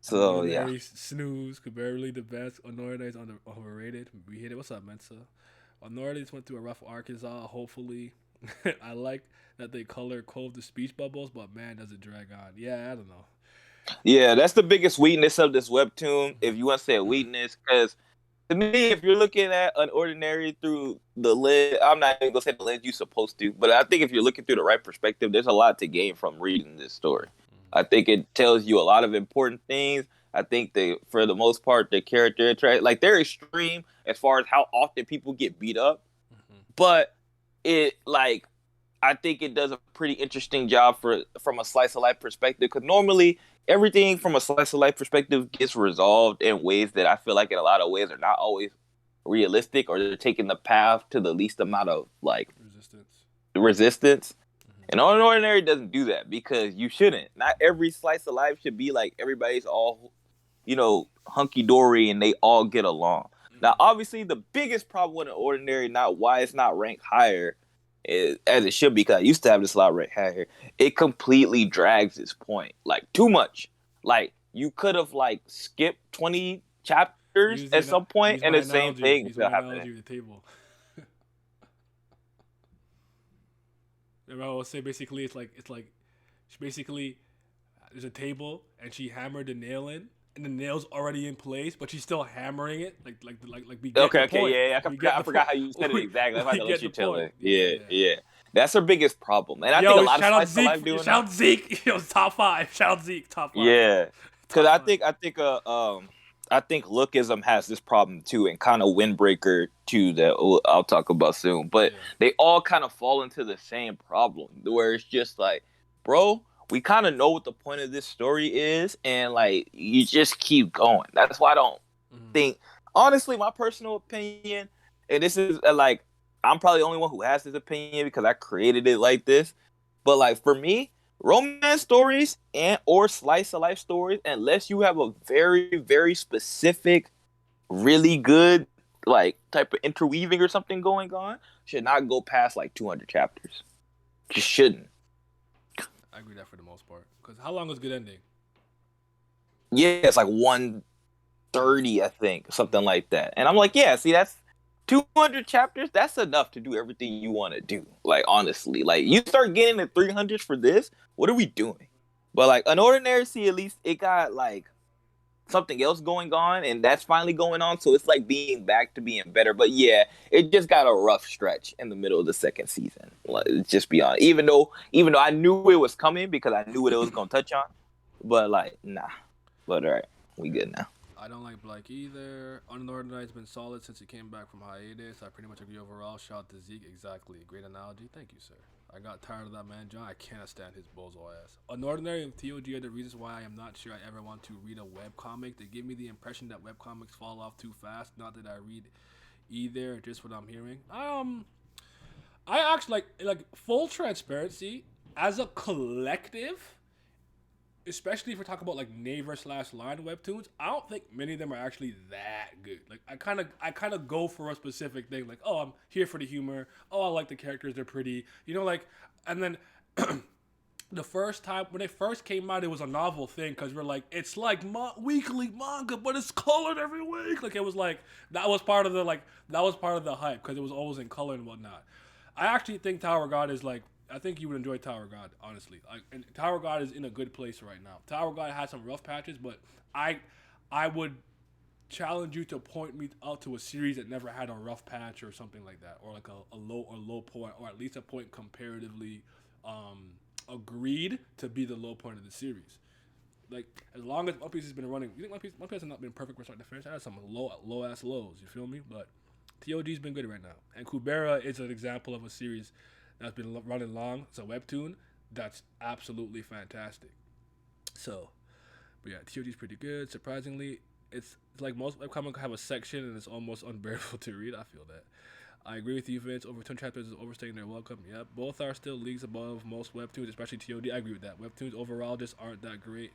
So yeah. Snooze, barely the best. Honorities overrated. We hit it. What's up, Mensa? Honorities went through a rough Arkansas. Hopefully, I like that they color Cove the speech bubbles, but man, does it drag on? Yeah, I don't know. Yeah, that's the biggest weakness of this webtoon, if you want to say a weakness, because to me, if you're looking at Unordinary through the lens, I'm not even gonna say the lens you're supposed to, but I think if you're looking through the right perspective, there's a lot to gain from reading this story. I think it tells you a lot of important things. I think for the most part, the character like they're extreme as far as how often people get beat up, but I think it does a pretty interesting job from a slice of life perspective, because normally everything from a slice of life perspective gets resolved in ways that I feel like in a lot of ways are not always realistic, or they're taking the path to the least amount of like resistance. And Unordinary doesn't do that, because you shouldn't. Not every slice of life should be like everybody's all, hunky dory and they all get along. Now, obviously, the biggest problem with Unordinary, not why it's not ranked higher, as it should be, because I used to have this a lot ranked higher. It completely drags its point, like too much. Like you could have skipped 20 chapters at some point, and the same thing is happening. I will say basically it's like basically there's a table and she hammered the nail in, and the nail's already in place, but she's still hammering it like we get the point. Yeah. I forgot how you said it exactly. I let you tell it. Yeah. That's her biggest problem, and I think a lot of slice of life doing that. Shout Zeke, top 5. Shout Zeke, top 5. Yeah, Because I think lookism has this problem too, and kind of windbreaker too that I'll talk about soon. But they all kind of fall into the same problem, where it's just like, bro, we kind of know what the point of this story is, and like you just keep going. That's why I don't think, honestly, my personal opinion, and this is like, I'm probably the only one who has this opinion because I created it like this. But like for me, romance stories and or slice of life stories, unless you have a very, very specific, really good like type of interweaving or something going on, should not go past like 200 chapters. Just shouldn't. I agree that for the most part. Because how long was Good Ending? Yeah, it's like 130, I think, something like that. And I'm like, yeah, see, that's 200 chapters. That's enough to do everything you want to do. Like, honestly, like you start getting the 300s for this, what are we doing? But like Unordinary Sea, at least it got like something else going on, and that's finally going on. So it's like being back to being better. But yeah, it just got a rough stretch in the middle of the second season. Like, just be honest. Even though I knew it was coming because I knew what it was gonna touch on, but like nah. But all right, we good now. I don't like Blake either. Unorganized been solid since he came back from hiatus. I pretty much agree overall. Shout out to Zeke. Exactly. Great analogy. Thank you, sir. I got tired of that man, John. I cannot stand his bozo ass. Unordinary and TOG are the reasons why I am not sure I ever want to read a webcomic. They give me the impression that webcomics fall off too fast. Not that I read either, just what I'm hearing. I actually like full transparency as a collective. Especially if we're talking about like Naver/line webtoons, I don't think many of them are actually that good. Like I kind of go for a specific thing. Like, oh, I'm here for the humor. Oh, I like the characters; they're pretty. You know, like, and then the first time when they first came out, it was a novel thing because we're like, it's like weekly manga, but it's colored every week. Like it was like that was part of the hype because it was always in color and whatnot. I actually think Tower God is like. I think you would enjoy Tower God, honestly. And Tower God is in a good place right now. Tower God has some rough patches, but I would challenge you to point me out to a series that never had a rough patch or something like that, or like a low point, or at least a point comparatively agreed to be the low point of the series. Like as long as One Piece has been running, you think One Piece has not been perfect from start to finish. I had some low ass lows. You feel me? But TOG's been good right now, and Kubera is an example of a series that's been running long. It's a webtoon that's absolutely fantastic. So, but yeah, TOG's pretty good. Surprisingly, it's like most webcomics have a section and it's almost unbearable to read. I feel that. I agree with you, Vince. Over 10 chapters is overstaying their welcome. Yep, both are still leagues above most webtoons, especially TOD. I agree with that. Webtoons overall just aren't that great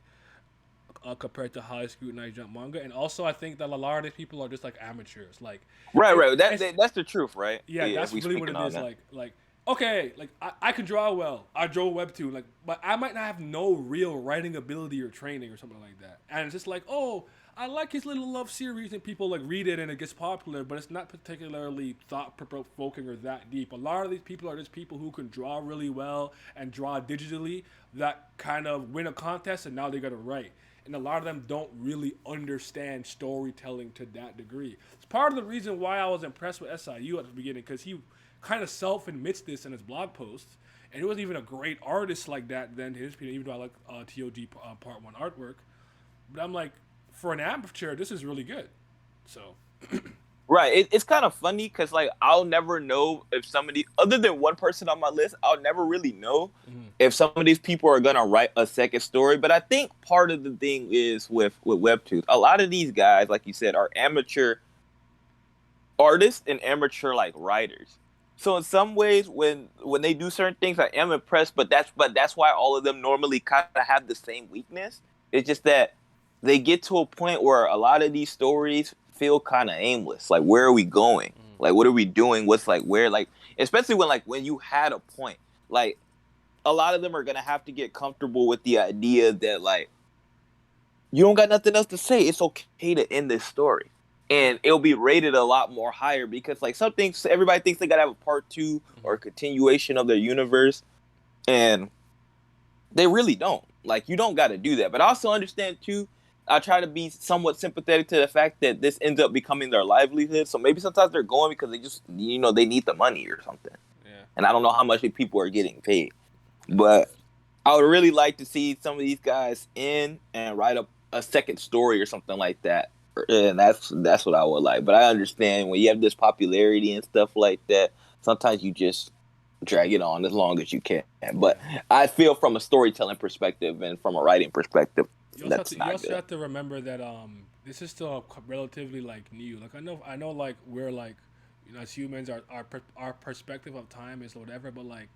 compared to highly scrutinized jump manga. And also, I think that a lot of these people are just like amateurs. Like, right. That's the truth, right? Yeah, that's really what it is. Like. Okay, like I can draw well. I draw a webtoon, like, but I might not have no real writing ability or training or something like that. And it's just like, oh, I like his little love series, and people like read it and it gets popular, but it's not particularly thought provoking or that deep. A lot of these people are just people who can draw really well and draw digitally that kind of win a contest, and now they got to write. And a lot of them don't really understand storytelling to that degree. It's part of the reason why I was impressed with SIU at the beginning, because he kind of self-admits this in his blog posts, and he wasn't even a great artist like that then, even though I like TOG Part 1 artwork. But I'm like, for an amateur, this is really good. So, right, it's kind of funny because like I'll never know if somebody other than one person on my list, I'll never really know if some of these people are gonna write a second story. But I think part of the thing is with Webtoons, a lot of these guys, like you said, are amateur artists and amateur like writers. So in some ways, when they do certain things, I am impressed. But that's why all of them normally kind of have the same weakness. It's just that they get to a point where a lot of these stories feel kind of aimless. Like, where are we going? Like, what are we doing? What's like where? Like, especially when you had a point. Like, a lot of them are gonna have to get comfortable with the idea that like you don't got nothing else to say. It's okay to end this story. And it'll be rated a lot more higher because, like, some things everybody thinks they gotta have a part 2 or a continuation of their universe, and they really don't. Like, you don't gotta do that. But I also understand too. I try to be somewhat sympathetic to the fact that this ends up becoming their livelihood. So maybe sometimes they're going because they just, they need the money or something. Yeah. And I don't know how much people are getting paid, but I would really like to see some of these guys in and write a second story or something like that. And that's what I would like. But I understand when you have this popularity and stuff like that, sometimes you just drag it on as long as you can. But Yeah. I feel from a storytelling perspective and from a writing perspective, You also have that's to you not also good. have to remember that this is still relatively like new. Like I know like we're like, as humans our perspective of time is whatever, but like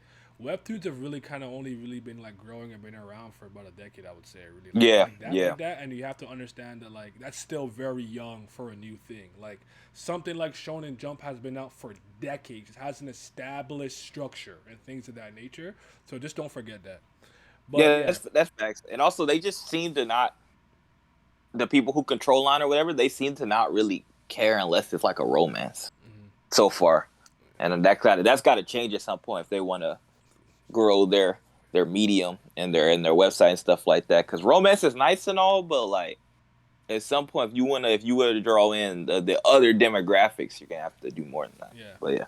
webtoons have really kind of only really been like growing and been around for about a decade, I would say, really Yeah, like yeah, that. And you have to understand that like that's still very young for a new thing. Like something like Shonen Jump has been out for decades. It has an established structure and things of that nature. So just don't forget that. But yeah. yeah. That's facts. And also, they just seem to not the people who control line or whatever. They seem to not really care unless it's like a romance so far, and that's got to change at some point if they want to grow their medium and their website and stuff like that. Because romance is nice and all, but like at some point, if you were to draw in the other demographics, you're gonna have to do more than that. Yeah. But yeah,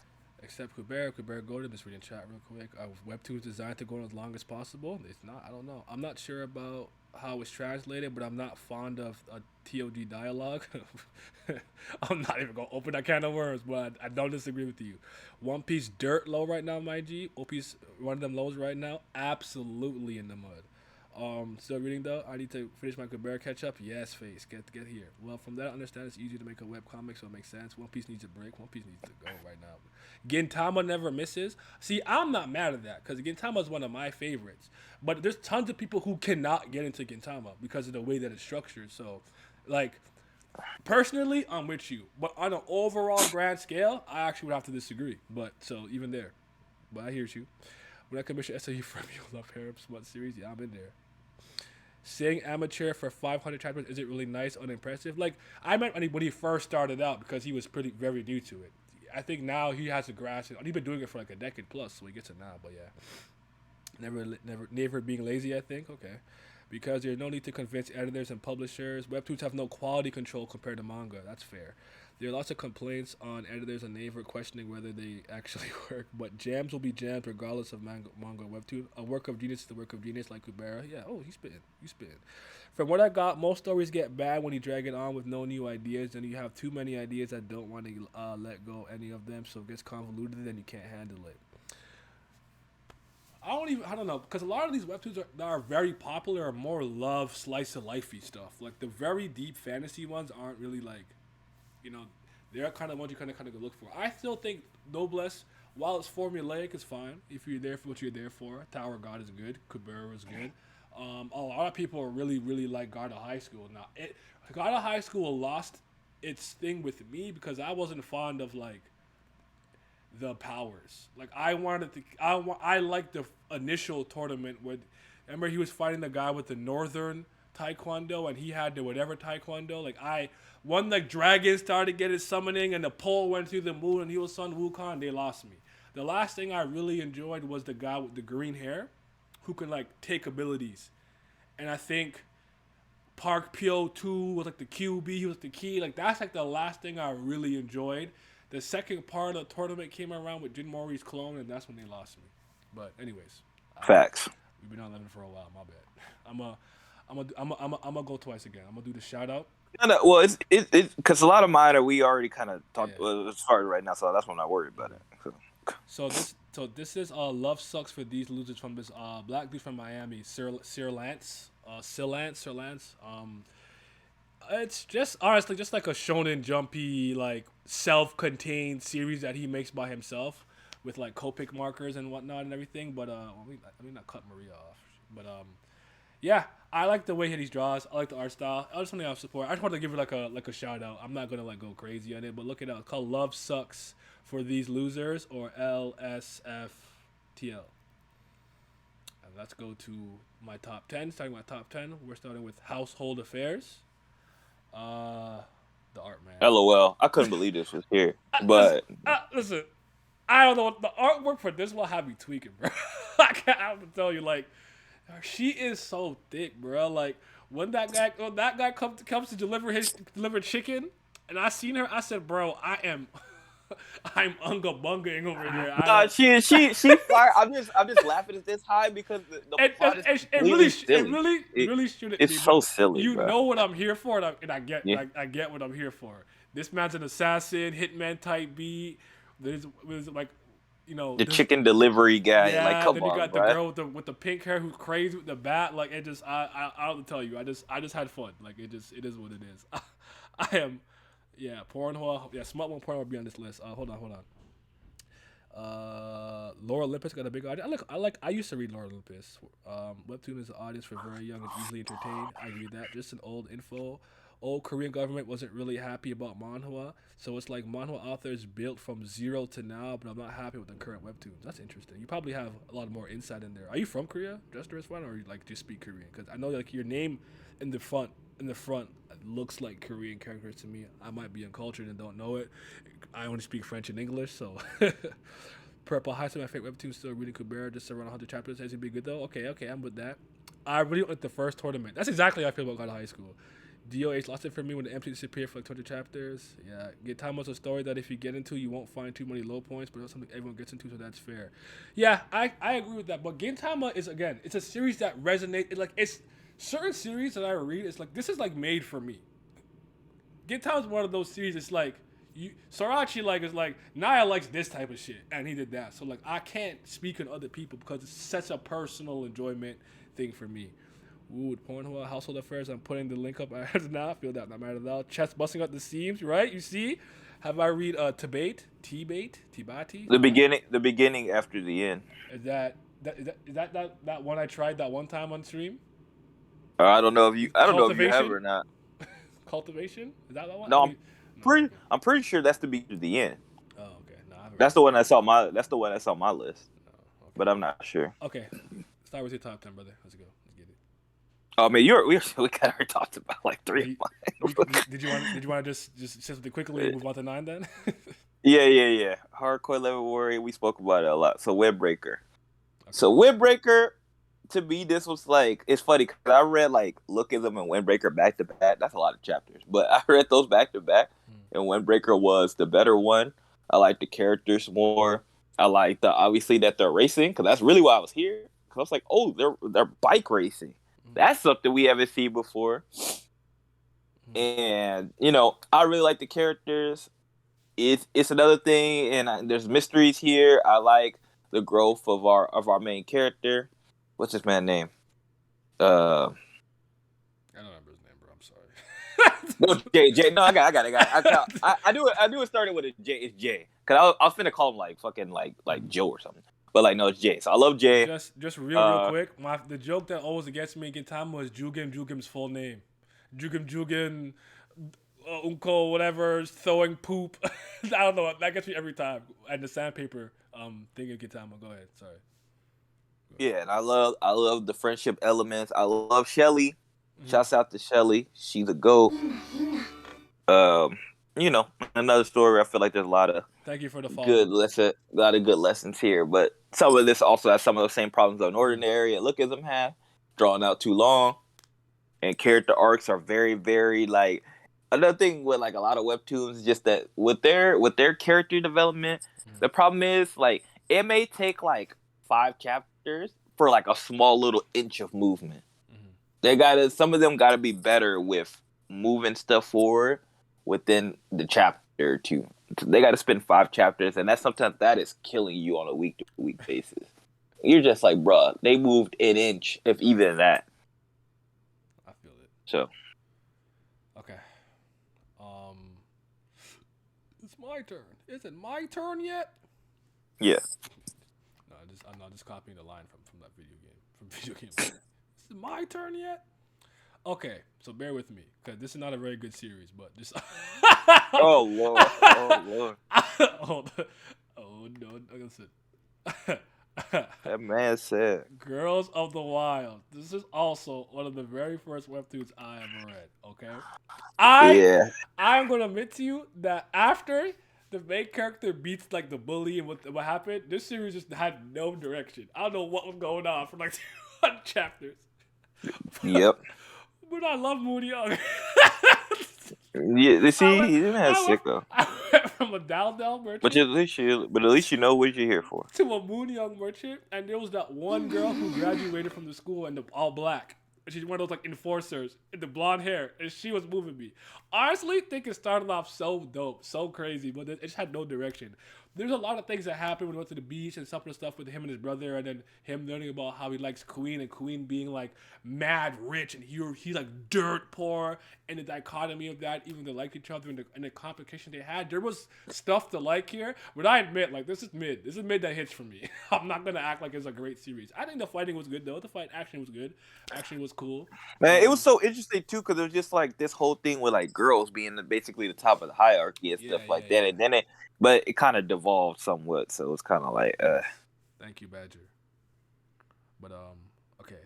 Except Kubera, go to this reading chat real quick. Webtoons designed to go as long as possible. It's not. I don't know. I'm not sure about how it's translated, but I'm not fond of a TOD dialogue. I'm not even gonna open that can of worms, but I don't disagree with you. One Piece dirt low right now, my G. One Piece one of them lows right now. Absolutely in the mud. Still reading though. I need to finish my Cabrera catch up. Yes, face. Get here. Well, from that I understand it's easy to make a web comic, so it makes sense. One Piece needs a break. One Piece needs to go right now. Gintama never misses. See, I'm not mad at that because Gintama is one of my favorites. But there's tons of people who cannot get into Gintama because of the way that it's structured. So, like, personally, I'm with you. But on an overall grand scale, I actually would have to disagree. But so even there, but I hear you. When I commission SAU from you, love harem smut series. Yeah, I'm in there. Saying amateur for 500 chapters isn't really nice, unimpressive. Like I meant when he first started out because he was pretty very new to it. I think now he has a grasp. He's been doing it for like a decade plus, so he gets it now. But yeah, never being lazy. I think okay, because there's no need to convince editors and publishers. Webtoons have no quality control compared to manga. That's fair. There are lots of complaints on editors and Naver questioning whether they actually work, but jams will be jams regardless of manga webtoon. A work of genius is a work of genius, like Kubera. Yeah, oh, he's spitting. He's spitting. From what I got, most stories get bad when you drag it on with no new ideas, and you have too many ideas that don't want to let go any of them, so it gets convoluted and you can't handle it. I don't know, because a lot of these webtoons that are very popular are more love, slice of lifey stuff. Like the very deep fantasy ones aren't really like, you know, they're kind of ones you kind of look for. I still think Noblesse, while it's formulaic, is fine. If you're there for what you're there for, Tower of God is good. Kubera is good. A lot of people are really like God of High School now. God of High School lost its thing with me because I wasn't fond of like the powers. Like I wanted to, I liked the initial tournament with. Remember he was fighting the guy with the Northern Taekwondo, and he had the whatever Taekwondo. Like one like dragon started getting summoning, and the pole went through the moon, and he was Sun Wukong. They lost me. The last thing I really enjoyed was the guy with the green hair, who can like take abilities, and I think Park PO2 was like the QB, he was the key. Like that's like the last thing I really enjoyed. The second part of the tournament came around with Jin Mori's clone, and that's when they lost me. But anyways, facts. we've been on 11 for a while. My bad. I'm gonna go twice again. I'm gonna do the shout out. No, well, it's because a lot of mine are we already kind of talked. Yeah. Well, it's hard right now, so that's why I'm not worried about it. So this is love sucks for these losers from this black dude from Miami, Sir Lance. Sir Lance. It's just honestly just like a shonen jumpy like self-contained series that he makes by himself with like Copic markers and whatnot and everything. But let me not cut Maria off. But yeah, I like the way he draws. I like the art style. I just want to have support. I just want to give it like a shout out. I'm not gonna like go crazy on it, but look it up. It's called Love Sucks for These Losers, or LSFTL. And let's go to my top 10. Starting my top 10, we're starting with Household Affairs. The art, man. LOL. I couldn't believe this was here, but Listen, I don't know. The artwork for this will have me tweaking, bro. I have to tell you, like, she is so thick, bro. Like when that guy comes to deliver chicken, and I seen her, I said, bro, I am. I'm unga bungaing over here. I Nah, don't. she fired. I'm just laughing at this high because the plot is It really, completely silly. really shouldn't It's be. so But silly, you bro. know what I'm here for, and Yeah. I get what I'm here for. This man's an assassin, hitman type beat. There's like, The this. chicken delivery guy. Like, Yeah, come then you on, got the bro. girl with the pink hair who's crazy with the bat. Like it just, I don't tell you. I just had fun. Like it is what it is. I am, yeah, Pornhub. Yeah, smart one Pornhub will be on this list. Hold on. Laura Olympus got a big audience. I used to read Laura Olympus. Webtoon is an audience for very young and easily entertained. I read that. Just an old info. Old Korean government wasn't really happy about manhwa, so it's like manhwa authors built from zero to now, but I'm not happy with the current webtoons. That's interesting. You probably have a lot more insight in there. Are you from Korea, just as fun, or you like just speak Korean? Because I know like your name in the front looks like Korean characters to me. I might be uncultured and don't know it. I only speak French and English, so. Purple Hearts, my favorite webtoon, still reading Kubera, just around 100 chapters. Has to be good though. Okay, I'm with that. I really like the first tournament. That's exactly how I feel about God of High School. DOH lost it for me when the empty disappeared for like 200 chapters. Yeah, Gintama's a story that if you get into, you won't find too many low points, but it's something everyone gets into, so that's fair. Yeah, I agree with that. But Gintama is, again, it's a series that resonates. It's certain series that I read. It's like this is like made for me. Gintama's one of those series. It's like Sorachi is like Naya likes this type of shit, and he did that. So like I can't speak on other people because it's such a personal enjoyment thing for me. Ooh, Pornhub household affairs. I'm putting the link up now. I feel that not matter at all. Chest busting out the seams, right? You see? Have I read Tibate? Tibati? The beginning after the end. Is that one I tried that one time on stream? I don't know if you have or not. Cultivation? Is that one? No, I'm pretty sure that's the end. Oh, okay. No, I haven't That's the one that's on my list. Oh, okay. But I'm not sure. Okay. Start with your top 10, brother. Let's go. Let's get it. Oh man, we kind of already talked about like three of mine. Did you want to just say something quickly and move on to 9 then? Yeah. Hardcore Level Warrior, we spoke about it a lot. So Windbreaker. Okay. So Windbreaker, to me, this was like, it's funny because I read like Lookism and Windbreaker back to back. That's a lot of chapters, but I read those back to back, and Windbreaker was the better one. I like the characters more. I like obviously that they're racing, because that's really why I was here. Because I was like, oh, they're bike racing. That's something we haven't seen before. And I really like the characters. It's another thing, and there's mysteries here. I like the growth of our main character. What's this man's name? I don't remember his name, bro. I'm sorry. No, Jay. No, I got it. I knew it started with a J. It's Jay. Cause I was finna call him like fucking like Joe or something. But like no, it's Jay. So I love Jay. Just real quick. The joke that always gets me in time was Jugim's full name. Jugim Unko whatever throwing poop. I don't know. That gets me every time. And the sandpaper thing of Gintama. Go ahead. Sorry. Yeah, and I love the friendship elements. I love Shelly. Shouts out to Shelly. She's a GOAT. Another story where I feel like there's a lot of thank you for the follow. A lot of good lessons here. But some of this also has some of the same problems that Ordinary and Lookism have. Drawn out too long. And character arcs are very, very like another thing with like a lot of webtoons is just that with their character development, the problem is like it may take like 5 chapters for like a small little inch of movement. Some of them gotta be better with moving stuff forward within the chapter too. They gotta spend 5 chapters, and sometimes that is killing you on a week to week basis. You're just like, bruh, they moved an inch, if even that. I feel it. So okay. It's my turn. Is it my turn yet? Yeah. I'm not just copying the line from that video game. Is it my turn yet? Okay, so bear with me, because this is not a very good series, but just... Oh, Lord. Oh, no. Listen. That man said. Girls of the Wild. This is also one of the very first webtoons I ever read, okay? I'm going to admit to you that after the main character beats like the bully and what happened, this series just had no direction. I don't know what was going on for like 200 chapters. Yep. But I love Moody Young. Yeah, see, he's a sick though. I went from a Daldal But merchant at least you know what you're here for. to a Moon Young merchant, and there was that one girl who graduated from the school in the all black. She's one of those like enforcers in the blonde hair, and she was moving me. Honestly, I think it started off so dope, so crazy, but it just had no direction. There's a lot of things that happened when we went to the beach and some of the stuff with him and his brother, and then him learning about how he likes Queen and Queen being like mad rich and he's like dirt poor, and the dichotomy of that, even they liked each other and the complication they had. There was stuff to like here, but I admit, like this is mid. This is mid that hits for me. I'm not gonna act like it's a great series. I think the fighting was good though. The fight action was good. Action was cool. Man, it was so interesting too because it was just like this whole thing with like girls being basically the top of the hierarchy and stuff like that, and then but it kind of devolved somewhat, so it was kind of like, Thank you, Badger. But okay,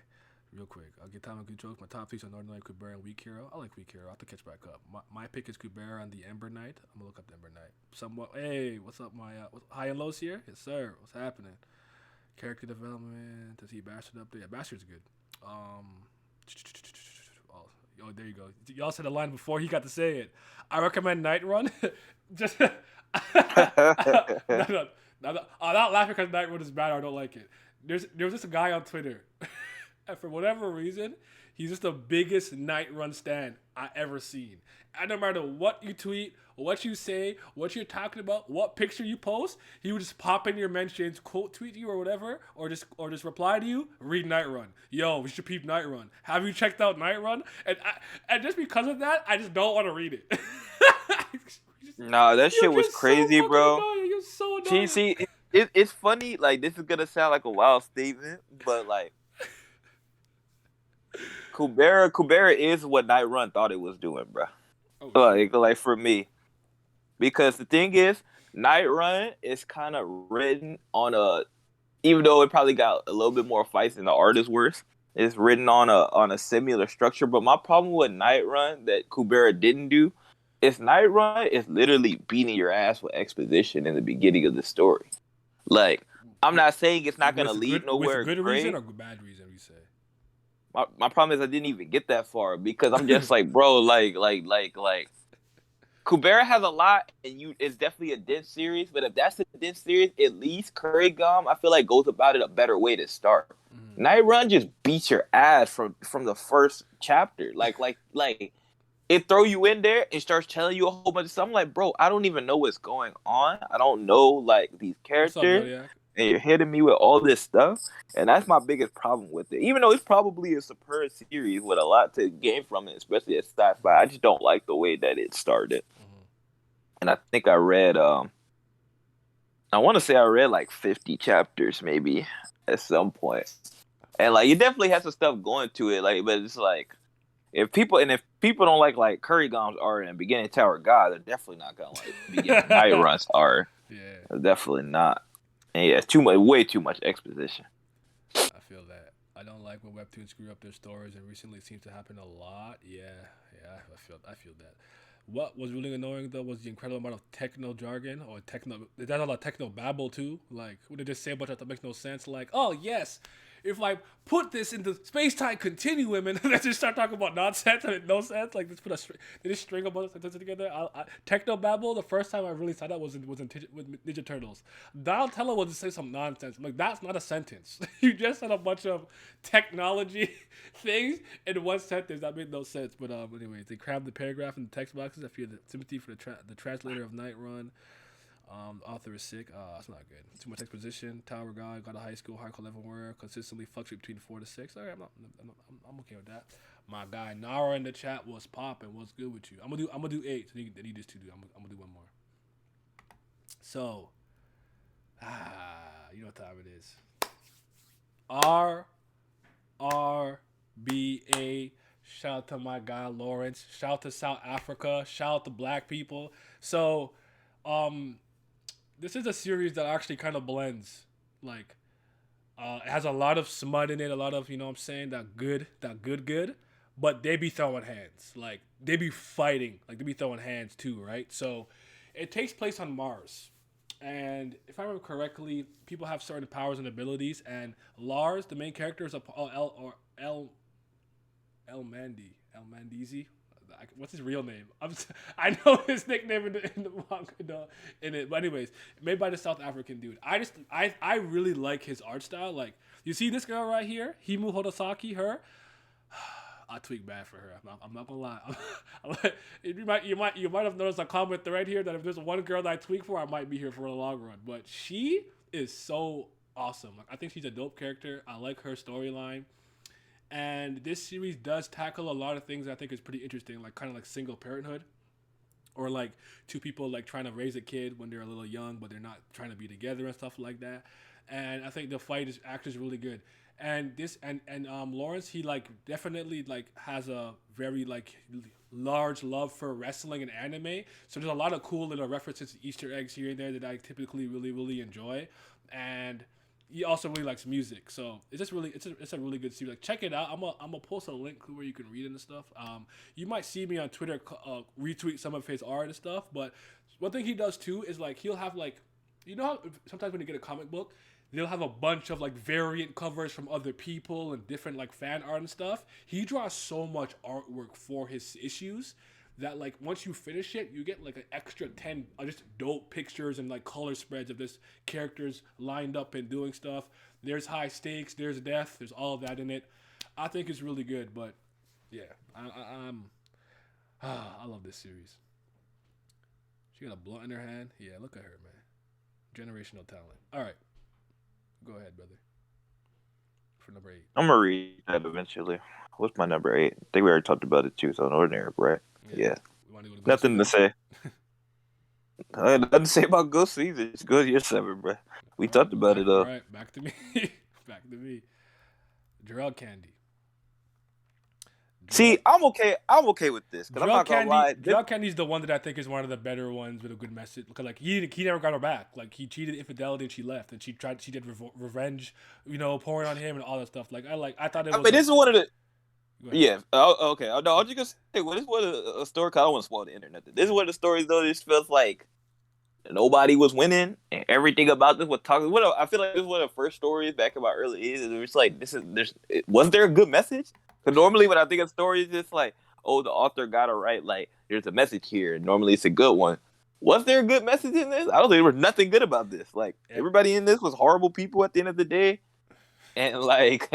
real quick, I'll get time and good jokes. My top picks are Northern Light, Kubera, and Weak Hero. I like Weak Hero. I have to catch back up. My pick is Kubera on the Ember Knight. I'm gonna look up the Ember Knight. Somewhat. Hey, what's up, my high and lows here? Yes, sir. What's happening? Character development. To see Bastard up there. Yeah, Bastard's good. Oh, there you go. Y'all said the line before he got to say it. I recommend Night Run. Just no. I'm not laughing because Night Run is bad or I don't like it. There was just a guy on Twitter, and for whatever reason, he's just the biggest Night Run stan I ever seen. And no matter what you tweet, what you say, what you're talking about, what picture you post, he would just pop in your mentions, quote tweet you or whatever, or just reply to you, read Night Run. Yo, we should peep Night Run. Have you checked out Night Run? And just because of that, I just don't want to read it. nah, that shit was crazy, so bro. Annoying. You're so annoying. See, it's funny. Like this is gonna sound like a wild statement, but like Kubera is what Night Run thought it was doing, bro. Oh, like for me, because the thing is, Night Run is kind of written on even though it probably got a little bit more fights than the art is worse. It's written on a similar structure. But my problem with Night Run that Kubera didn't do is Night Run is literally beating your ass with exposition in the beginning of the story. Like, I'm not saying it's not gonna lead nowhere. With good great. reason or bad reason, you say? My problem is I didn't even get that far because I'm just like, bro, like Kubera has a lot, and it's definitely a dense series. But if that's a dense series, at least Kurigam, I feel like goes about it a better way to start. Mm-hmm. Night Run just beats your ass from the first chapter. Like it throw you in there and starts telling you a whole bunch of stuff. I'm like, bro, I don't even know what's going on. I don't know like these characters. And you're hitting me with all this stuff, and that's my biggest problem with it. Even though it's probably a superb series with a lot to gain from it, especially as sci-fi, I just don't like the way that it started. Mm-hmm. And I think I read, I want to say I read like 50 chapters maybe at some point, and like it definitely has some stuff going to it. Like, but it's like if people don't like Kurigam's art and Beginning Tower God, they're definitely not gonna like Beginning Night Run's art. Yeah, they're definitely not. And yeah, it's way too much exposition. I feel that. I don't like when Webtoons screw up their stories, and recently it seems to happen a lot. Yeah, I feel that. What was really annoying though was the incredible amount of techno jargon or techno. There's a lot of techno babble too. Like when they just say a bunch of stuff that makes no sense. Like, oh yes, if I put this into space-time continuum and they just start talking about nonsense and no sense, like they just string a bunch of sentences together. Techno babble. The first time I really saw that was with Ninja Turtles. Donatello would just say some nonsense. I'm like, that's not a sentence. You just said a bunch of technology things in one sentence that made no sense. But anyways, they crammed the paragraph in the text boxes. I feel the sympathy for the translator of Night Run. Author is sick. It's not good. Too much exposition. Tower God got a high school hardcore level where consistently fluctuate between 4 to 6. All right, I'm okay with that. My guy Nara in the chat was popping. What's good with you? I'm gonna do 8. So you just 2 do. I'm gonna do one more. So, you know what time it is. RRBA. Shout out to my guy Lawrence. Shout out to South Africa. Shout out to Black people. So, this is a series that actually kind of blends. Like, it has a lot of smut in it, a lot of, you know what I'm saying, that good. But they be throwing hands. Like, they be fighting. Like, they be throwing hands too, right? So, it takes place on Mars. And if I remember correctly, people have certain powers and abilities. And Lars, the main character, is El Mandizi. what's his real name? I know his nickname in the manga in it. But anyways, made by the South African dude. I really like his art style. Like you see this girl right here, Himu Hodosaki, her. I tweak bad for her. I'm not gonna lie. You might have noticed a comment right here that if there's one girl that I tweak for, I might be here for a long run. But she is so awesome. Like, I think she's a dope character. I like her storyline. And this series does tackle a lot of things that I think is pretty interesting, like kind of like single parenthood, or like two people like trying to raise a kid when they're a little young, but they're not trying to be together and stuff like that. And I think the fight is actually really good. And this and Lawrence, he like definitely like has a very like large love for wrestling and anime. So there's a lot of cool little references to Easter eggs here and there that I typically really enjoy. And he also really likes music, so it's just really it's a really good series. Like check it out. I'm gonna post a link where you can read it and stuff. You might see me on Twitter retweet some of his art and stuff. But one thing he does too is like he'll have like how sometimes when you get a comic book, they'll have a bunch of like variant covers from other people and different like fan art and stuff. He draws so much artwork for his issues that like once you finish it, you get like an extra 10 just dope pictures and like color spreads of this characters lined up and doing stuff. There's high stakes, there's death, there's all of that in it. I think it's really good, but yeah, I love this series. She got a blunt in her hand. Yeah, look at her, man. Generational talent. All right, go ahead, brother. For number 8, I'm gonna read that eventually. What's my number 8? I think we already talked about it too. So, Ordinary, right? Yeah. Nothing to say. Nothing to say about Ghost Season. It's good. You're 7, bro. We talked about it though. All right, back to me. Back to me. Gerald Candy. See, I'm okay with this. Cause I'm not gonna lie. Gerald Candy's the one that I think is one of the better ones with a good message. Because like he never got her back. Like he cheated infidelity and she left, and she did revenge, pouring on him and all that stuff. Like I thought it was. I mean, this is one of the. Yeah. Okay. No, I was just gonna say, well, this was a story. Cause I don't want to spoil the internet. This is one of the stories though. This feels like nobody was winning, and everything about this was talking. I feel like this is one of the first stories back in my early 80s. It was like was there a good message? Because normally when I think of stories, it's like, oh, the author got it right. Like there's a message here. And normally it's a good one. Was there a good message in this? I don't think there was nothing good about this. Like everybody in this was horrible people at the end of the day, and like.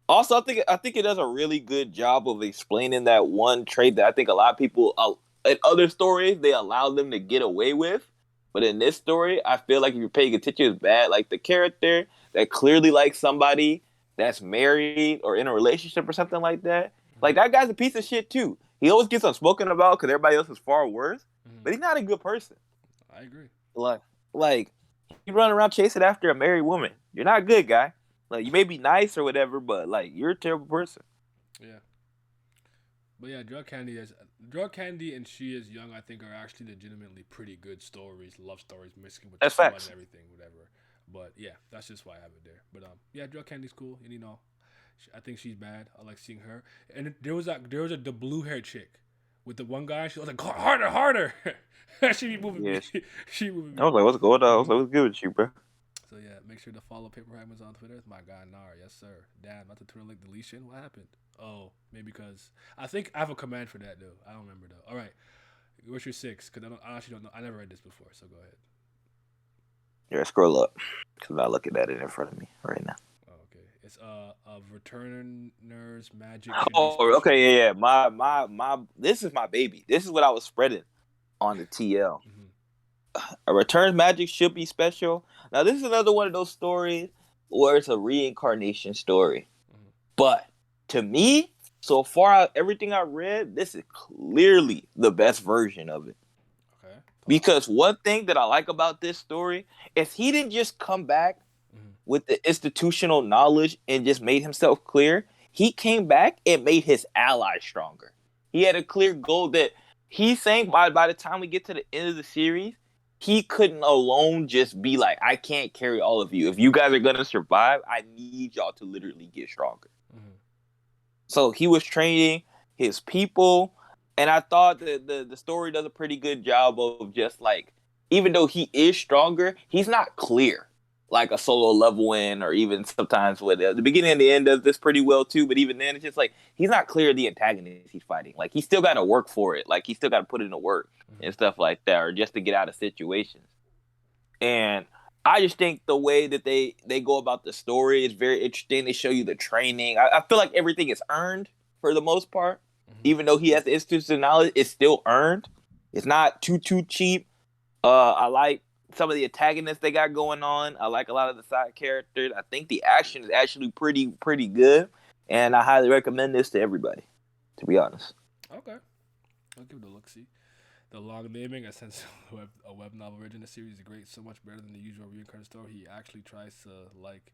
Also, I think it does a really good job of explaining that one trait that I think a lot of people in other stories they allow them to get away with, but in this story, I feel like if you're paying attention, it's bad. Like the character that clearly likes somebody that's married or in a relationship or something like that. Like that guy's a piece of shit too. He always gets unspoken about because everybody else is far worse, but he's not a good person. I agree. Like you run around chasing after a married woman. You're not a good guy. Like, you may be nice or whatever, but, like, you're a terrible person. Yeah. But, yeah, Drug Candy and She Is Young, I think, are actually legitimately pretty good stories, love stories, mixing with the and everything, whatever. But, yeah, that's just why I have it there. But, yeah, Drug Candy's cool, and, I think she's bad. I like seeing her. And there was the blue-haired chick with the one guy. She was like, harder. She be moving me. She moving me. I was like, what's going on? I was like, what's good with you, bro? So yeah, make sure to follow Paper Hammers on Twitter. It's my guy Nar, yes sir. Damn, not the Twitter link deletion. What happened? Oh, maybe because I think I have a command for that though. I don't remember though. All right, what's your 6? Because I actually don't know. I never read this before, so go ahead. Yeah, scroll up because I'm not looking at it in front of me right now. Oh, okay, it's of Returner's Magic. Oh, okay, yeah. My this is my baby. This is what I was spreading on the TL. A Returns Magic should be special. Now, this is another one of those stories where it's a reincarnation story. But to me, so far, everything I read, this is clearly the best version of it. Okay. Because one thing that I like about this story is he didn't just come back with the institutional knowledge and just made himself clear. He came back and made his allies stronger. He had a clear goal that he's saying by the time we get to the end of the series, he couldn't alone just be like, I can't carry all of you. If you guys are going to survive, I need y'all to literally get stronger. So he was training his people. And I thought that the story does a pretty good job of just like, even though he is stronger, he's not clear. like a solo level in, or even sometimes with the beginning and the end does this pretty well too. But even then, it's just like he's not clear the antagonist he's fighting. Like he still got to work for it. Like he still got to put in the work and stuff like that, or just to get out of situations. And I just think the way that they go about the story is very interesting. They show you the training. I feel like everything is earned for the most part. Even though he has the institutional knowledge, it's still earned. It's not too cheap. I like some of the antagonists they got going on. I like a lot of the side characters. I think the action is actually pretty good, and I highly recommend this to everybody. To be honest. Okay, I'll give it a look. See, the long naming, a sense of a web novel origin. The series is great, so much better than the usual reincarnate story. He actually tries to like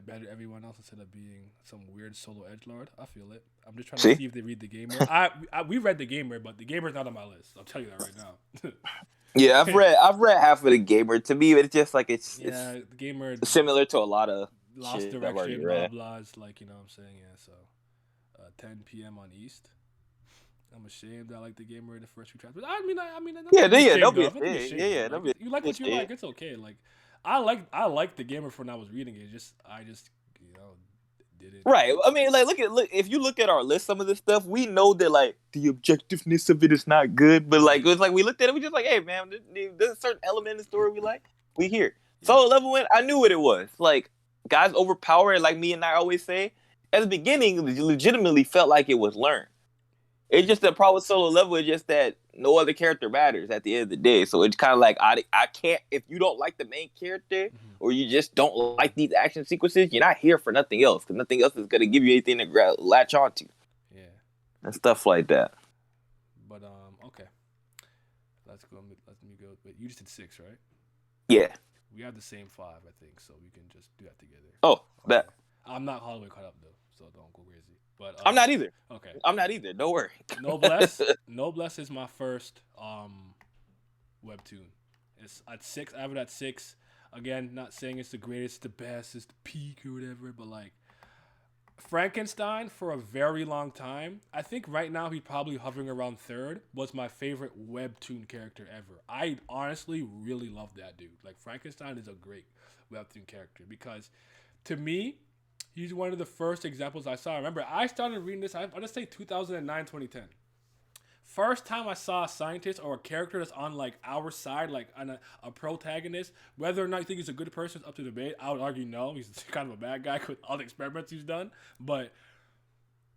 better everyone else instead of being some weird solo edgelord. I feel it. I'm just trying to see if they read the gamer. We read the gamer, but the gamer's not on my list. I'll tell you that right now. Yeah, I've read half of the gamer. To me, it's just like it's the gamer similar to a lot of lost shit direction, blah blah. It's like, you know what I'm saying, yeah. So 10 p.m. on East. I'm ashamed I like the gamer in the first few chapters. I mean, don't be ashamed. Like, you like what you like. It's okay. Like, I like the gamer when I was reading it. I just you know did it right. I mean, like look. If you look at our list, some of this stuff we know that like the objectiveness of it is not good, but like it was like we looked at it, we just like, hey man, there's a certain element in the story we like. We hear solo level win. I knew what it was. Like guys overpowered, like me and I always say. At the beginning, it legitimately felt like it was learned. It's just the problem with solo level is just that no other character matters at the end of the day. So it's kind of like I can't, if you don't like the main character or you just don't like these action sequences, you're not here for nothing else because nothing else is going to give you anything to latch onto. Yeah. And stuff like that. But okay. Let's go. Let me go. But you just did 6, right? Yeah. We have the same 5, I think, so we can just do that together. Oh, bet. I'm not all the way caught up though, so don't go crazy. But I'm not either. Okay. I'm not either. Don't worry. Noblesse is my first webtoon. It's at 6. I have it at 6. Again, not saying it's the greatest, the best, it's the peak or whatever, but like Frankenstein for a very long time. I think right now he's probably hovering around 3rd. Was my favorite webtoon character ever. I honestly really love that dude. Like Frankenstein is a great webtoon character because to me, he's one of the first examples I saw. Remember, I started reading this, I'll just say 2009, 2010. First time I saw a scientist or a character that's on like our side, like on a protagonist, whether or not you think he's a good person is up to debate. I would argue no, he's kind of a bad guy with all the experiments he's done. But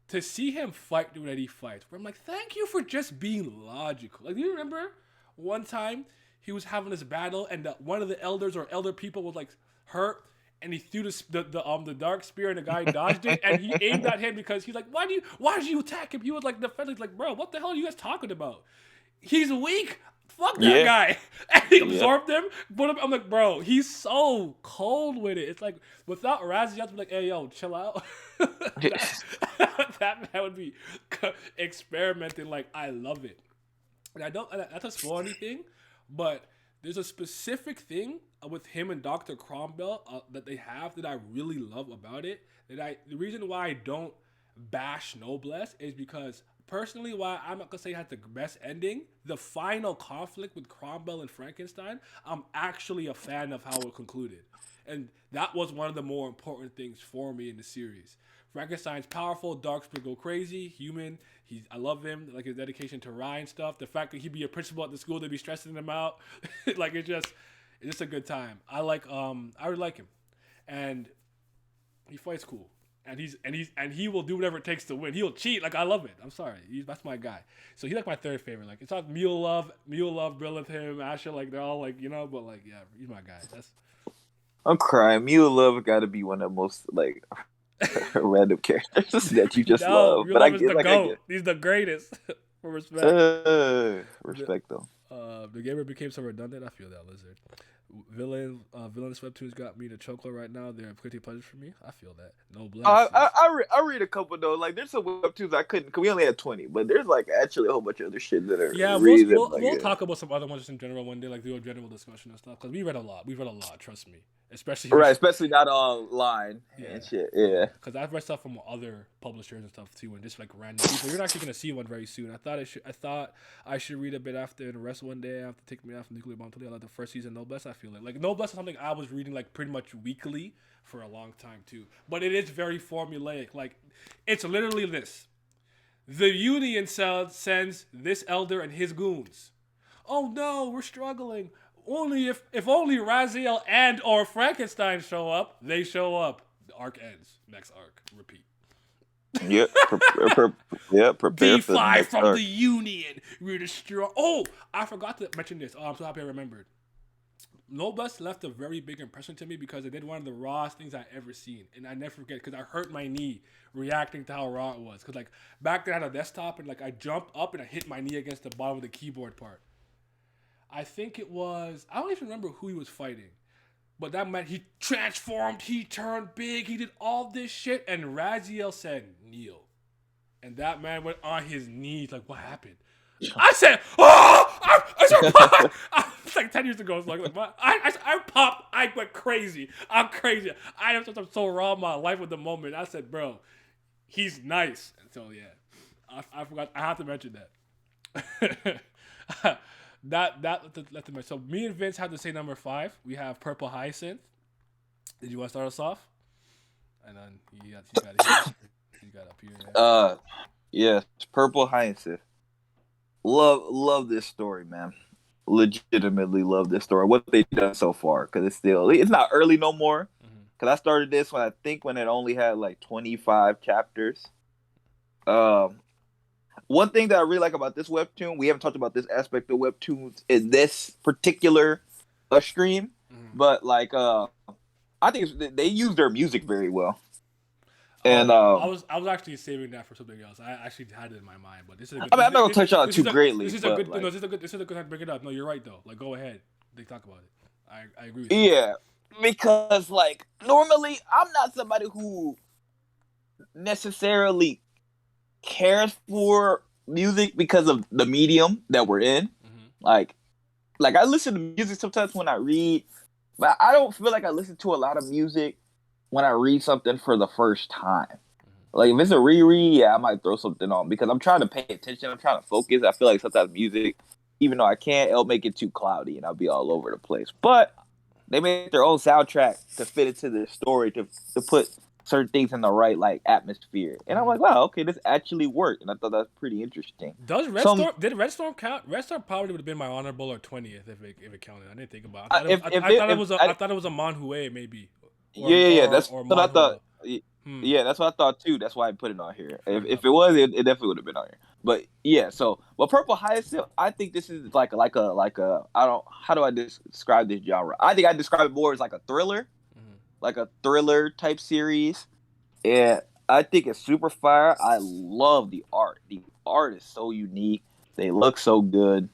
to see him fight the way that he fights, where I'm like, thank you for just being logical. Like, do you remember one time he was having this battle and one of the elders or elder people was like hurt, and he threw the dark spear and the guy dodged it, and he aimed at him because he's like, why did you attack him? He was like defending, like, bro, what the hell are you guys talking about? He's weak. Fuck that guy. And he absorbed him, put him. I'm like, bro, he's so cold with it. It's like without Razzie, I'd be like, hey yo, chill out. that man would be experimenting. Like, I love it. And I don't not to spoil anything, but there's a specific thing with him and Dr. Cromwell that they have that I really love about it. The reason why I don't bash Noblesse is because personally, why I'm not gonna say it has the best ending. The final conflict with Cromwell and Frankenstein, I'm actually a fan of how it concluded, and that was one of the more important things for me in the series. Frankenstein's powerful, Darkspear go crazy, human. I love him, like his dedication to Ryan stuff. The fact that he'd be a principal at the school, they'd be stressing him out, like it's just a good time. I really like him, and he fights cool, and he will do whatever it takes to win. He'll cheat, like I love it. I'm sorry, that's my guy. So he's like my 3rd favorite. Like it's not Mule Love, Bill with him, Asher, like they're all like but like yeah, he's my guy. I'm crying. Mule Love got to be one of the most like random characters that you just love. But I get the GOAT. He's the greatest. For respect. Respect though. The gamer became so redundant. I feel that, Lizard. Villainous webtoons got me to chocolate right now. They're pretty pleasure for me. I feel that. Noblesse. I read a couple though. Like there's some webtoons I couldn't. Cause we only had 20, but there's like actually a whole bunch of other shit that are. Yeah, we'll talk about some other ones just in general one day, like do a general discussion and stuff. Cause we read a lot. Trust me. Especially not online and shit. Yeah. Because I've read stuff from other publishers and stuff too, and just like random people. You're actually gonna see one very soon. I thought I should read a bit after the rest one day after taking me off Nuclear Bomb. I like the first season Noblesse. I feel it. Like Noblesse is something I was reading like pretty much weekly for a long time too. But it is very formulaic. Like it's literally this: the Union sends this elder and his goons. Oh no, we're struggling. Only if only Raziel and or Frankenstein show up, they show up. The arc ends. Next arc. Repeat. Yep. Prepare for the D5 next from arc. the Union. We're destroy. Oh, I forgot to mention this. Oh, I'm so happy I remembered. Noblesse left a very big impression to me because it did one of the rawest things I ever seen, and I never forget because I hurt my knee reacting to how raw it was. Because like back then I had a desktop and like I jumped up and I hit my knee against the bottom of the keyboard part. I think it was I don't even remember who he was fighting, but that man he transformed, he turned big, he did all this shit, and Raziel said kneel, and that man went on his knees like what happened? I said, oh! I started it's like 10 years ago. It's like I popped. I went crazy. I'm crazy. I am so raw in my life with the moment. I said, bro, he's nice. And so, yeah, I forgot. I have to mention that. Let them. So, me and Vince have the same number 5. We have Purple Hyacinth. Did you want to start us off? And then you got up here. Yes, Purple Hyacinth. Love this story, man. Legitimately love this story. What they've done so far, because it's not early no more. Because I started this when it only had like 25 chapters. One thing that I really like about this webtoon, we haven't talked about this aspect of webtoons in this particular stream, but like I think they use their music very well. And I was actually saving that for something else. I actually had it in my mind, but this is. I'm not gonna touch on it too greatly. This is a good. No, this is a good time to bring it up. No, you're right though. Like, go ahead. They talk about it. I agree with you. Yeah, because like normally I'm not somebody who necessarily cares for music because of the medium that we're in. Like I listen to music sometimes when I read, but I don't feel like I listen to a lot of music when I read something for the first time. Like if it's a reread, yeah, I might throw something on because I'm trying to pay attention. I'm trying to focus. I feel like sometimes music, even though I can't, it'll make it too cloudy and I'll be all over the place. But they made their own soundtrack to fit into the story to put certain things in the right like atmosphere. And I'm like, wow, okay, this actually worked. And I thought that was pretty interesting. Did Red Storm count? Red Storm probably would have been my honorable or 20th if it counted. I didn't think about it. I thought it was a Manhue maybe. That's what I thought. Yeah, that's what I thought too. That's why I put it on here. If it was, it definitely would have been on here. But yeah, but Purple Hyacinth, I think this is like a how do I describe this genre? I think I describe it more as like a thriller, like a thriller type series, and I think it's super fire. I love the art. The art is so unique. They look so good.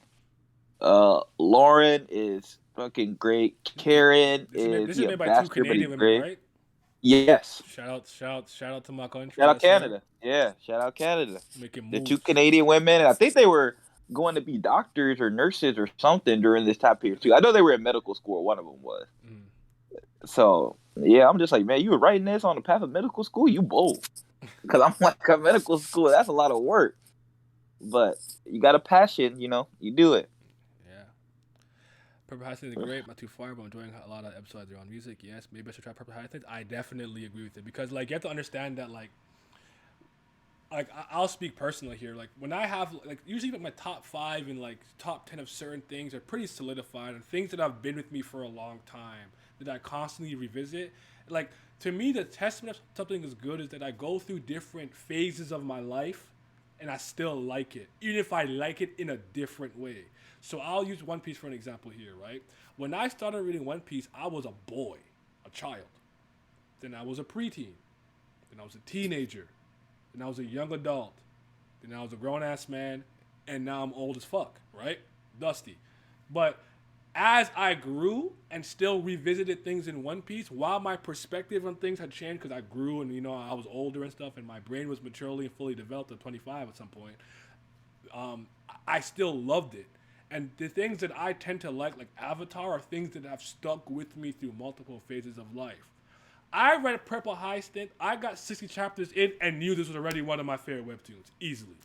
Lauren is fucking great. Karen this is made by 2 Canadian women, right? Yes. Shout out to my country. Shout out Canada. Yeah, shout out Canada. Making the moves. 2 Canadian women, and I think they were going to be doctors or nurses or something during this time period too. I know they were in medical school. One of them was. So yeah, I'm just like, man, you were writing this on the path of medical school. You bold, because I'm like, a medical school. That's a lot of work, but you got a passion. You do it. Purple Hyacinth is great, not too far, but I'm enjoying a lot of episodes around music. Yes, maybe I should try Purple Hyacinth. I definitely agree with it because, like, you have to understand that, like I'll speak personally here. Like, when I have, like, usually my top 5 and, like, top 10 of certain things are pretty solidified and things that have been with me for a long time that I constantly revisit. Like, to me, the testament of something is good is that I go through different phases of my life and I still like it, even if I like it in a different way. So I'll use One Piece for an example here, right? When I started reading One Piece, I was a boy, a child. Then I was a preteen. Then I was a teenager. Then I was a young adult. Then I was a grown-ass man. And now I'm old as fuck, right? Dusty. But as I grew and still revisited things in One Piece, while my perspective on things had changed because I grew and, I was older and stuff and my brain was maturely and fully developed at 25 at some point, I still loved it. And the things that I tend to like Avatar, are things that have stuck with me through multiple phases of life. I read Purple Hyacinth. I got 60 chapters in and knew this was already one of my favorite webtoons, easily.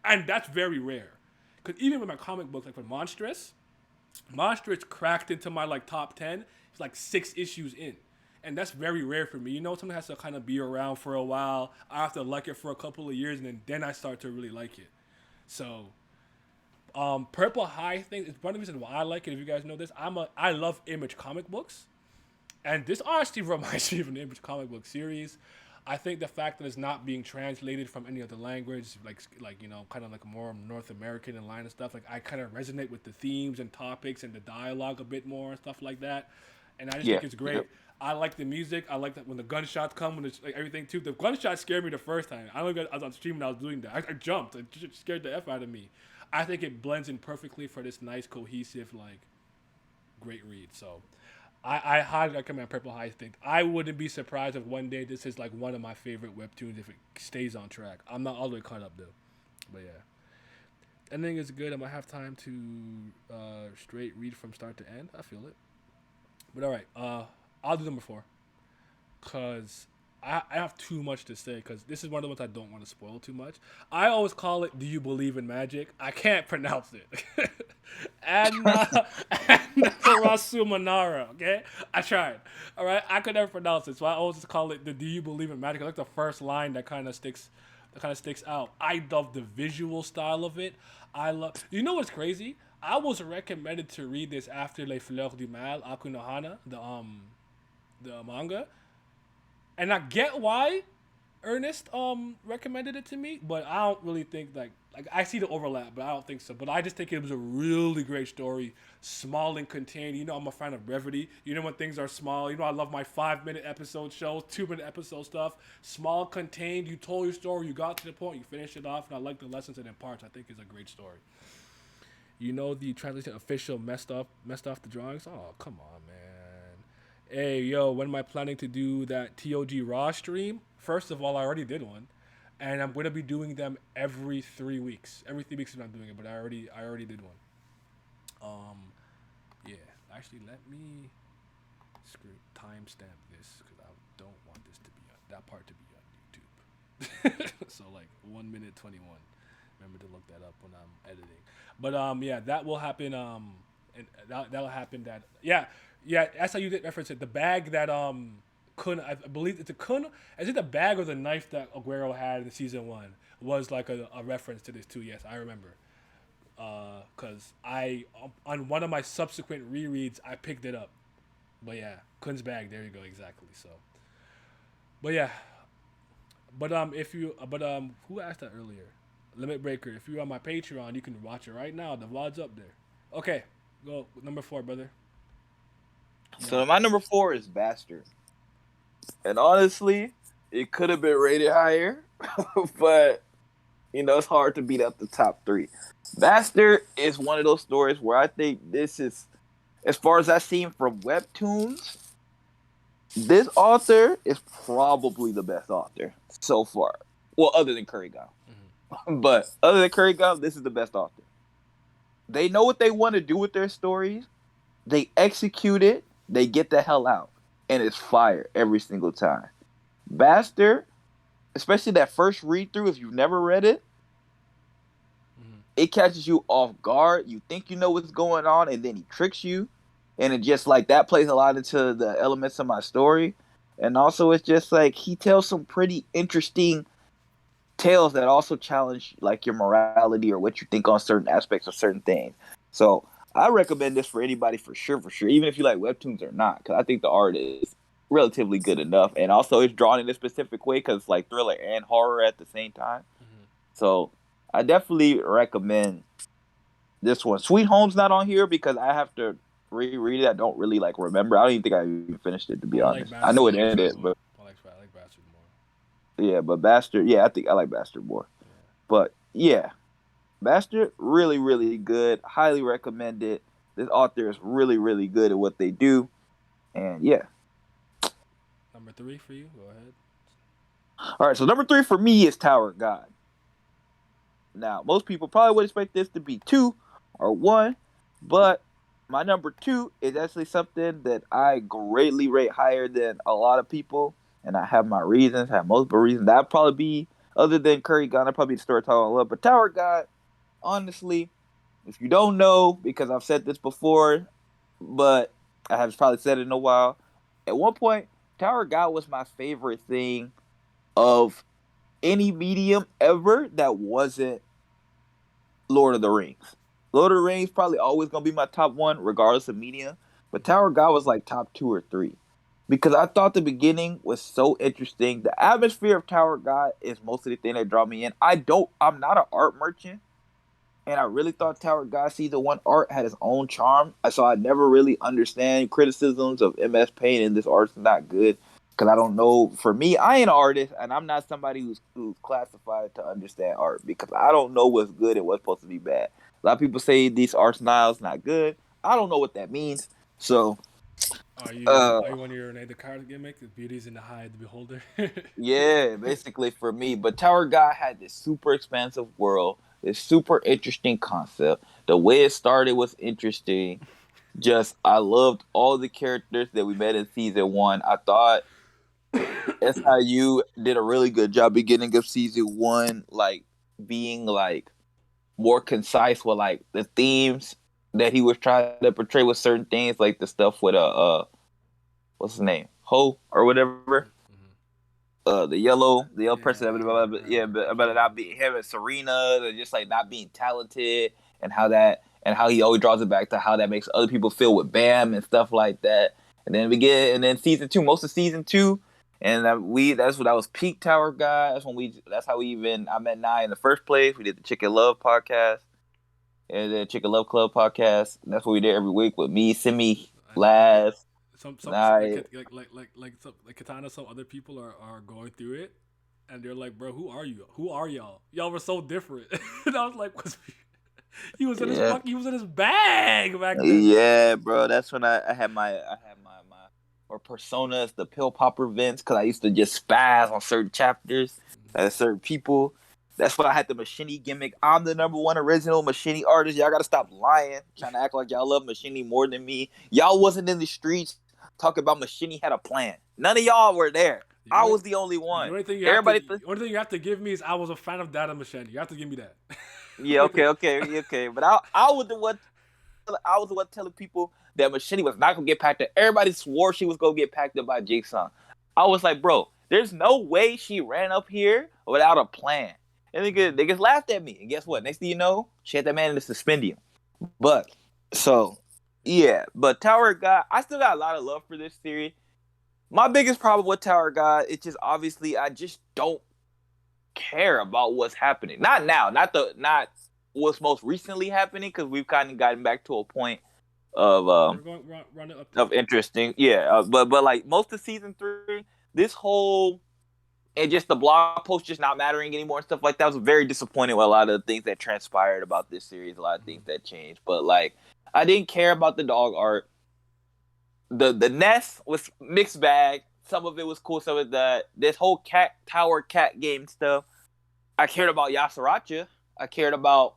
And that's very rare. Because even with my comic books, like for Monstrous, Monster is cracked into my like top 10. It's like 6 issues in. And that's very rare for me. You know, something has to kind of be around for a while. I have to like it for a couple of years, and then I start to really like it. So, Purple High thing is one of the reasons why I like it. If you guys know this, I love Image comic books, and this honestly reminds me of an Image comic book series. I think the fact that it's not being translated from any other language, like you know, kind of like more North American in line and stuff, like I kind of resonate with the themes and topics and the dialogue a bit more and stuff like that. And I just Yeah. think it's great. Yep. I like the music. I like that when the gunshots come, when it's like everything too. The gunshots scared me the first time. I was on stream and I was doing that. I jumped. It just scared the f out of me. I think it blends in perfectly for this nice, cohesive, like great read. So I highly recommend Purple High Thing. I wouldn't be surprised if one day this is like one of my favorite webtoons if it stays on track. I'm not all the way caught up though, but yeah, ending is good. I might have time to straight read from start to end. I feel it. But all right, I'll do number 4 because I have too much to say because this is one of the ones I don't want to spoil too much. I always call it "Do you believe in magic?" I can't pronounce it. Anna Rasumanara. Okay, I tried. All right, I could never pronounce it, so I always just call it the "Do you believe in magic?" I like the first line that kind of sticks. That kind of sticks out. I love the visual style of it. I love. You know what's crazy? I was recommended to read this after Les Fleurs du Mal, Akunohana, the manga, and I get why Ernest recommended it to me, but I don't really think like I see the overlap, but I don't think so. But I just think it was a really great story, small and contained. You know, I'm a fan of brevity. You know when things are small. You know I love my 5-minute episode shows, 2-minute episode stuff. Small, contained. You told your story, you got to the point, you finished it off, and I like the lessons it imparts. I think it's a great story. You know the translation official messed off the drawings. Oh come on, man. Hey yo, when am I planning to do that TOG Raw stream? First of all, I already did one, and I'm gonna be doing them every 3 weeks. Every 3 weeks I'm not doing it, but I already did one. Yeah. Actually, let me timestamp this because I don't want this to be that part to be on YouTube. So like 1 minute 21. Remember to look that up when I'm editing. But yeah, that will happen. And that'll happen. Yeah. That's how you did reference it. The bag that Kun, I believe it's a Kun. Is it the bag or the knife that Aguero had in season 1 was like a reference to this too? Yes, I remember. Cause I on one of my subsequent rereads I picked it up. But yeah, Kun's bag. There you go. Exactly. So. But yeah. But who asked that earlier? Limit Breaker. If you're on my Patreon, you can watch it right now. The VOD's up there. Okay, go number 4, brother. So my number 4 is Bastard. And honestly, it could have been rated higher, but you know, it's hard to beat up the top 3. Bastard is one of those stories where I think this is, as far as I've seen from Webtoons, this author is probably the best author so far. Well, other than Kurigan. But other than Kurigan, this is the best author. They know what they want to do with their stories. They execute it. They get the hell out. And it's fire every single time. Bastard, especially that first read through, if you've never read it, it catches you off guard. You think you know what's going on, and then he tricks you. And it just like that plays a lot into the elements of my story. And also, it's just like he tells some pretty interesting tales that also challenge like your morality or what you think on certain aspects of certain things. So I recommend this for anybody for sure, even if you like webtoons or not, because I think the art is relatively good enough, and also it's drawn in a specific way because it's like thriller and horror at the same time. So I definitely recommend this one. Sweet Home's not on here because I have to reread it. I don't really like remember. I don't even think I even finished it, to be honest. I know it ended, but I like Bastard more. Yeah, but Bastard, I think I like Bastard more. Yeah. But yeah, Bastard, really, really good. Highly recommend it. This author is really, really good at what they do. And yeah. Number 3 for you? Go ahead. All right, so number 3 for me is Tower of God. Now, most people probably would expect this to be 2 or 1, but my number 2 is actually something that I greatly rate higher than a lot of people. And I have my reasons, have multiple reasons. That'd probably be, other than Kurigan, that'd probably be the story talking love. But Tower of God, honestly, if you don't know, because I've said this before, but I have probably said it in a while. At one point, Tower of God was my favorite thing of any medium ever that wasn't Lord of the Rings. Lord of the Rings probably always gonna be my top one, regardless of medium. But Tower of God was like top 2 or 3 because I thought the beginning was so interesting. The atmosphere of Tower of God is mostly the thing that draw me in. I'm not an art merchant, and I really thought Tower of God Season 1 art had its own charm. So I never really understand criticisms of MS Paint and this art's not good. Because I don't know, for me, I ain't an artist, and I'm not somebody who's classified to understand art because I don't know what's good and what's supposed to be bad. A lot of people say these art styles not good. I don't know what that means. So, Are you on your Name the Card gimmick? The beauty's in the eye of the beholder. yeah, basically for me. But Tower God had this super expansive world, this super interesting concept. The way it started was interesting. Just I loved all the characters that we met in season 1. I thought SIU did a really good job beginning of season 1, like being like more concise with like the themes that he was trying to portray with certain things, like the stuff with what's his name, Ho or whatever, the yellow person, yeah, but about it not being him and Serena, and just like not being talented, and how he always draws it back to how that makes other people feel with Bam and stuff like that. And then season 2, most of season 2, and that's what that was peak Tower Guy. That's how I met Nye in the first place. We did the Chicken Love podcast and the Chicken Love Club podcast. That's what we did every week with me, Simi, I know. Laz, Some Nye. like Katana. Some other people are going through it, and they're like, "Bro, who are you? Who are y'all? Y'all were so different." And I was like, Yeah. he was in his bag back then." Yeah, bro. That's when I had my or personas, the pill popper Vince, because I used to just spaz on certain chapters, certain people. That's why I had the Machini gimmick. I'm the #1 original Machini artist. Y'all gotta stop lying, trying to act like y'all love Machini more than me. Y'all wasn't in the streets talking about Machini had a plan. None of y'all were there. The I only, was the only the one. only thing Everybody. the only thing you have to give me is I was a fan of Data Machete. You have to give me that. Yeah, okay. But I was the one. I was the one telling people that Machete was not gonna get packed up. Everybody swore she was gonna get packed up by Jigsaw. I was like, bro, there's no way she ran up here without a plan. And they just laughed at me. And guess what? Next thing you know, she had that man in the suspendium. But so yeah, but Tower of God, I still got a lot of love for this series. My biggest problem with Tower of God, it's just obviously I just don't care about what's happening. Not now, not what's most recently happening, because we've kind of gotten back to a point of We're going run it up of interesting, yeah. But like most of season 3, this whole and just the blog post just not mattering anymore and stuff like that was very disappointing with a lot of the things that transpired about this series, a lot of things that changed. But like, I didn't care about the dog art. The nest was mixed bag. Some of it was cool, some of that. This whole cat game stuff. I cared about Yasaracha. I cared about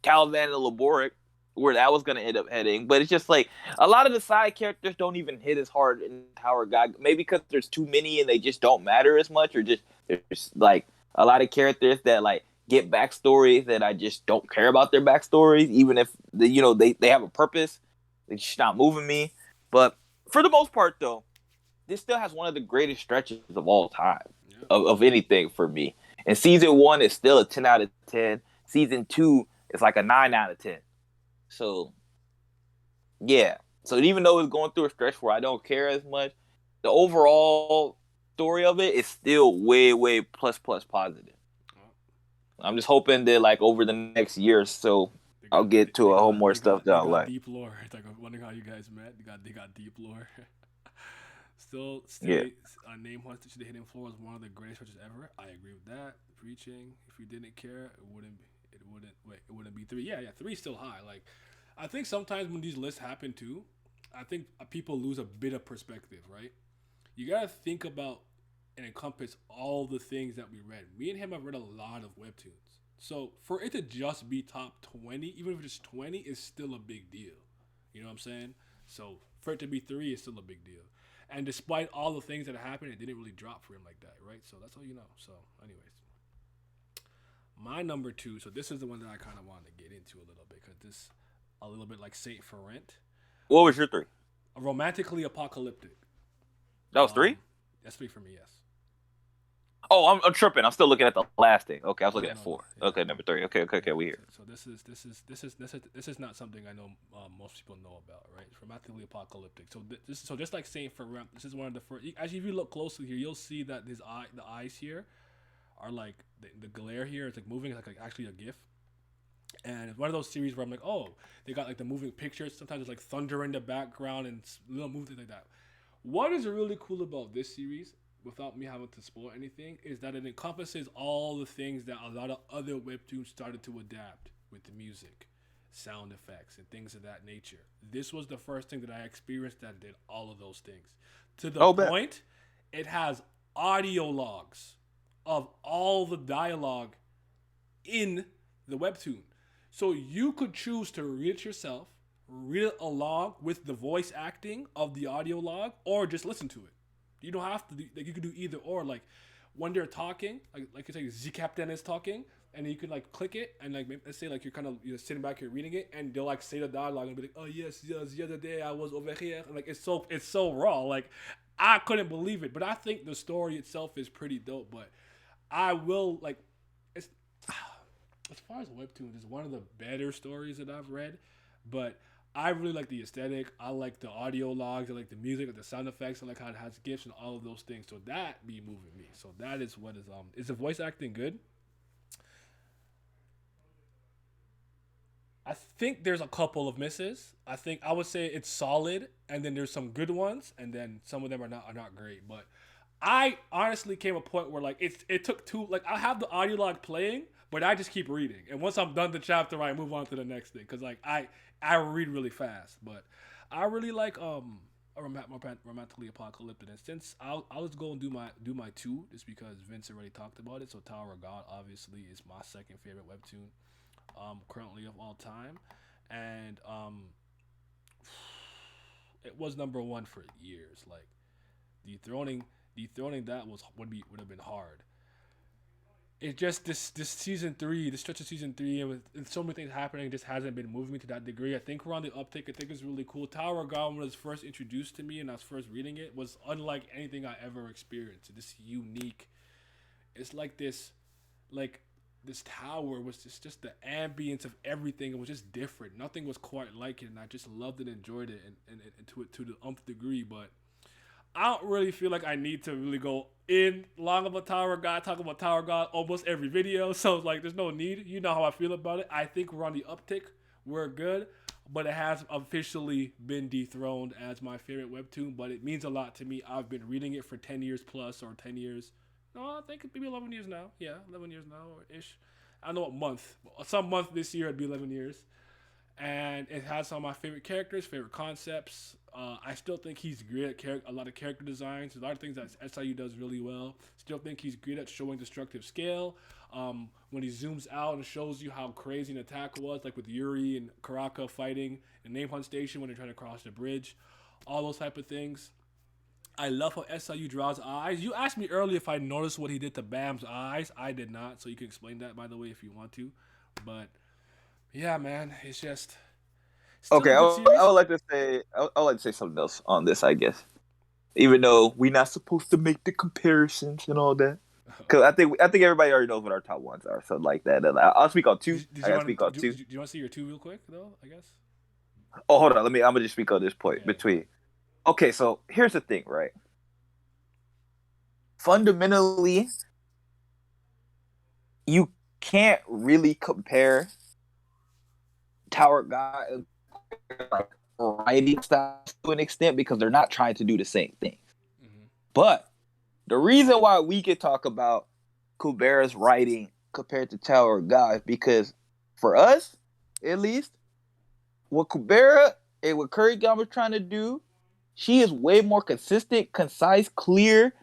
Caliban and Laboric, where that was going to end up heading. But it's just like a lot of the side characters don't even hit as hard in Tower God. Maybe because there's too many and they just don't matter as much, or just there's like a lot of characters that like get backstories that I just don't care about their backstories, even if they have a purpose. It's just not moving me. But for the most part, though, this still has one of the greatest stretches of all time of anything for me. And season 1 is still a 10 out of 10. Season 2 is like a 9 out of 10. So, yeah. So even though it's going through a stretch where I don't care as much, the overall story of it is still way, way plus positive. I'm just hoping that like over the next year or so, I'll get to a whole more stuff down the line. Deep lore. It's like I'm wondering how you guys met. They got deep lore. Still, Yeah. Name Once to the Hidden Floor is one of the greatest stretches ever. I agree with that. Preaching. If you didn't care, it wouldn't be 3. Yeah, 3's still high. Like, I think sometimes when these lists happen too, I think people lose a bit of perspective, right? You gotta think about and encompass all the things that we read. Me and him have read a lot of webtoons. So for it to just be top 20, even if it's 20, is still a big deal. You know what I'm saying? So for it to be 3 is still a big deal. And despite all the things that happened, it didn't really drop for him like that, right? So that's all you know. So anyways. My number two. So this is the one that I kind of wanted to get into a little bit because this a little bit like Saint for Rent, What was your three? romantically apocalyptic. That was three. That's three for me. Yes. Oh, I'm tripping. I'm still looking at the last thing. Okay, I was looking No, at no, four. yeah. Okay, number three. Okay, we here. So this is not something I know most people know about, right? It's romantically apocalyptic. So so just like Saint for Rent, this is one of the first. Actually, if you look closely here, you'll see that the eyes here are like the glare here. It's like moving. It's like actually a GIF. And it's one of those series where I'm like, oh, they got like the moving pictures. Sometimes there's like thunder in the background and little movements like that. What is really cool about this series, without me having to spoil anything, is that it encompasses all the things that a lot of other webtoons started to adapt with the music, sound effects, and things of that nature. This was the first thing that I experienced that did all of those things. To the point, it has audio logs of all the dialogue in the webtoon. So you could choose to read it yourself, read it along with the voice acting of the audio log, or just listen to it. You don't have to do, like, you could do either or. Like when they're talking, like you say Z Captain is talking, and you can like click it and like let's say like you're kind of sitting back here reading it, and they'll like say the dialogue and be like, oh yes, the other day I was over here, and like it's so raw. Like I couldn't believe it, but I think the story itself is pretty dope. But I will like it's as far as webtoons, it's one of the better stories that I've read, but I really like the aesthetic. I like the audio logs. I like the music, like the sound effects. I like how it has gifs and all of those things. So that be moving me. So that is what is the voice acting good? I think there's a couple of misses. I would say it's solid, and then there's some good ones, and then some of them are not great. But I honestly came a point where like it took two, like I have the audio log playing, but I just keep reading, and once I'm done the chapter, I move on to the next thing because like I read really fast. But I really like romantically apocalyptic, and since I'll just go and do my two just because Vince already talked about it. So Tower of God obviously is my second favorite webtoon currently of all time, and it was number one for years. Like dethroning that would have been hard. It just this season three, the stretch of season three, and with so many things happening, just hasn't been moving me to that degree. I think we're on the uptick. I think it's really cool. Tower of God, when it was first introduced to me and I was first reading it, was unlike anything I ever experienced. This unique. It's like this tower was just the ambience of everything. It was just different. Nothing was quite like it, and I just loved and enjoyed it, and to the umph degree. But I don't really feel like I need to really go in long of a Tower God, talk about Tower God almost every video. So like, there's no need. You know how I feel about it. I think we're on the uptick. We're good, but it has officially been dethroned as my favorite webtoon. But it means a lot to me. I've been reading it for 10 years plus, or 10 years. No, I think maybe 11 years now. Yeah, 11 years now or ish. I don't know what month. Some month this year it'd be 11 years. And it has some of my favorite characters, favorite concepts. I still think he's great at a lot of character designs. A lot of things that SIU does really well. Still think he's great at showing destructive scale. When he zooms out and shows you how crazy an attack was, like with Yuri and Karaka fighting in Name Hunt Station when they're trying to cross the bridge. All those type of things. I love how SIU draws eyes. You asked me earlier if I noticed what he did to Bam's eyes. I did not, so you can explain that, by the way, if you want to. But yeah, man, it's just Okay. I would like to say I would like to say something else on this. I guess, even though we're not supposed to make the comparisons and all that, because I think everybody already knows what our top ones are. So like that, I'll speak on two. Did I you gotta want speak to on two. do you want to see your two real quick though? I guess. Oh, hold on. I'm gonna just speak on this point Yeah. between. Okay, so here's the thing, right? Fundamentally, you can't really compare Tower God and like writing styles to an extent because they're not trying to do the same thing. Mm-hmm. But the reason why we could talk about Kubera's writing compared to Tower of God is because for us, at least, what Kubera and what Kurigama's trying to do, she is way more consistent, concise, clear,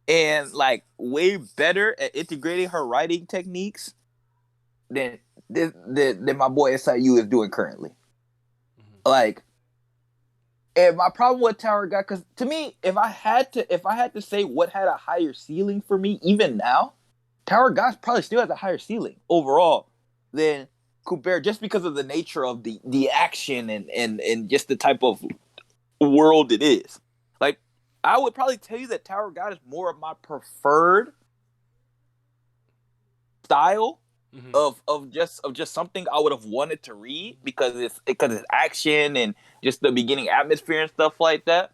and like way better at integrating her writing techniques than than my boy SIU is doing currently. Mm-hmm. Like, and my problem with Tower God, because to me, if I had to say what had a higher ceiling for me, even now, Tower of God probably still has a higher ceiling overall than Kubera, just because of the nature of the action and just the type of world it is. Like, I would probably tell you that Tower of God is more of my preferred style of just something I would have wanted to read because it's action and just the beginning atmosphere and stuff like that.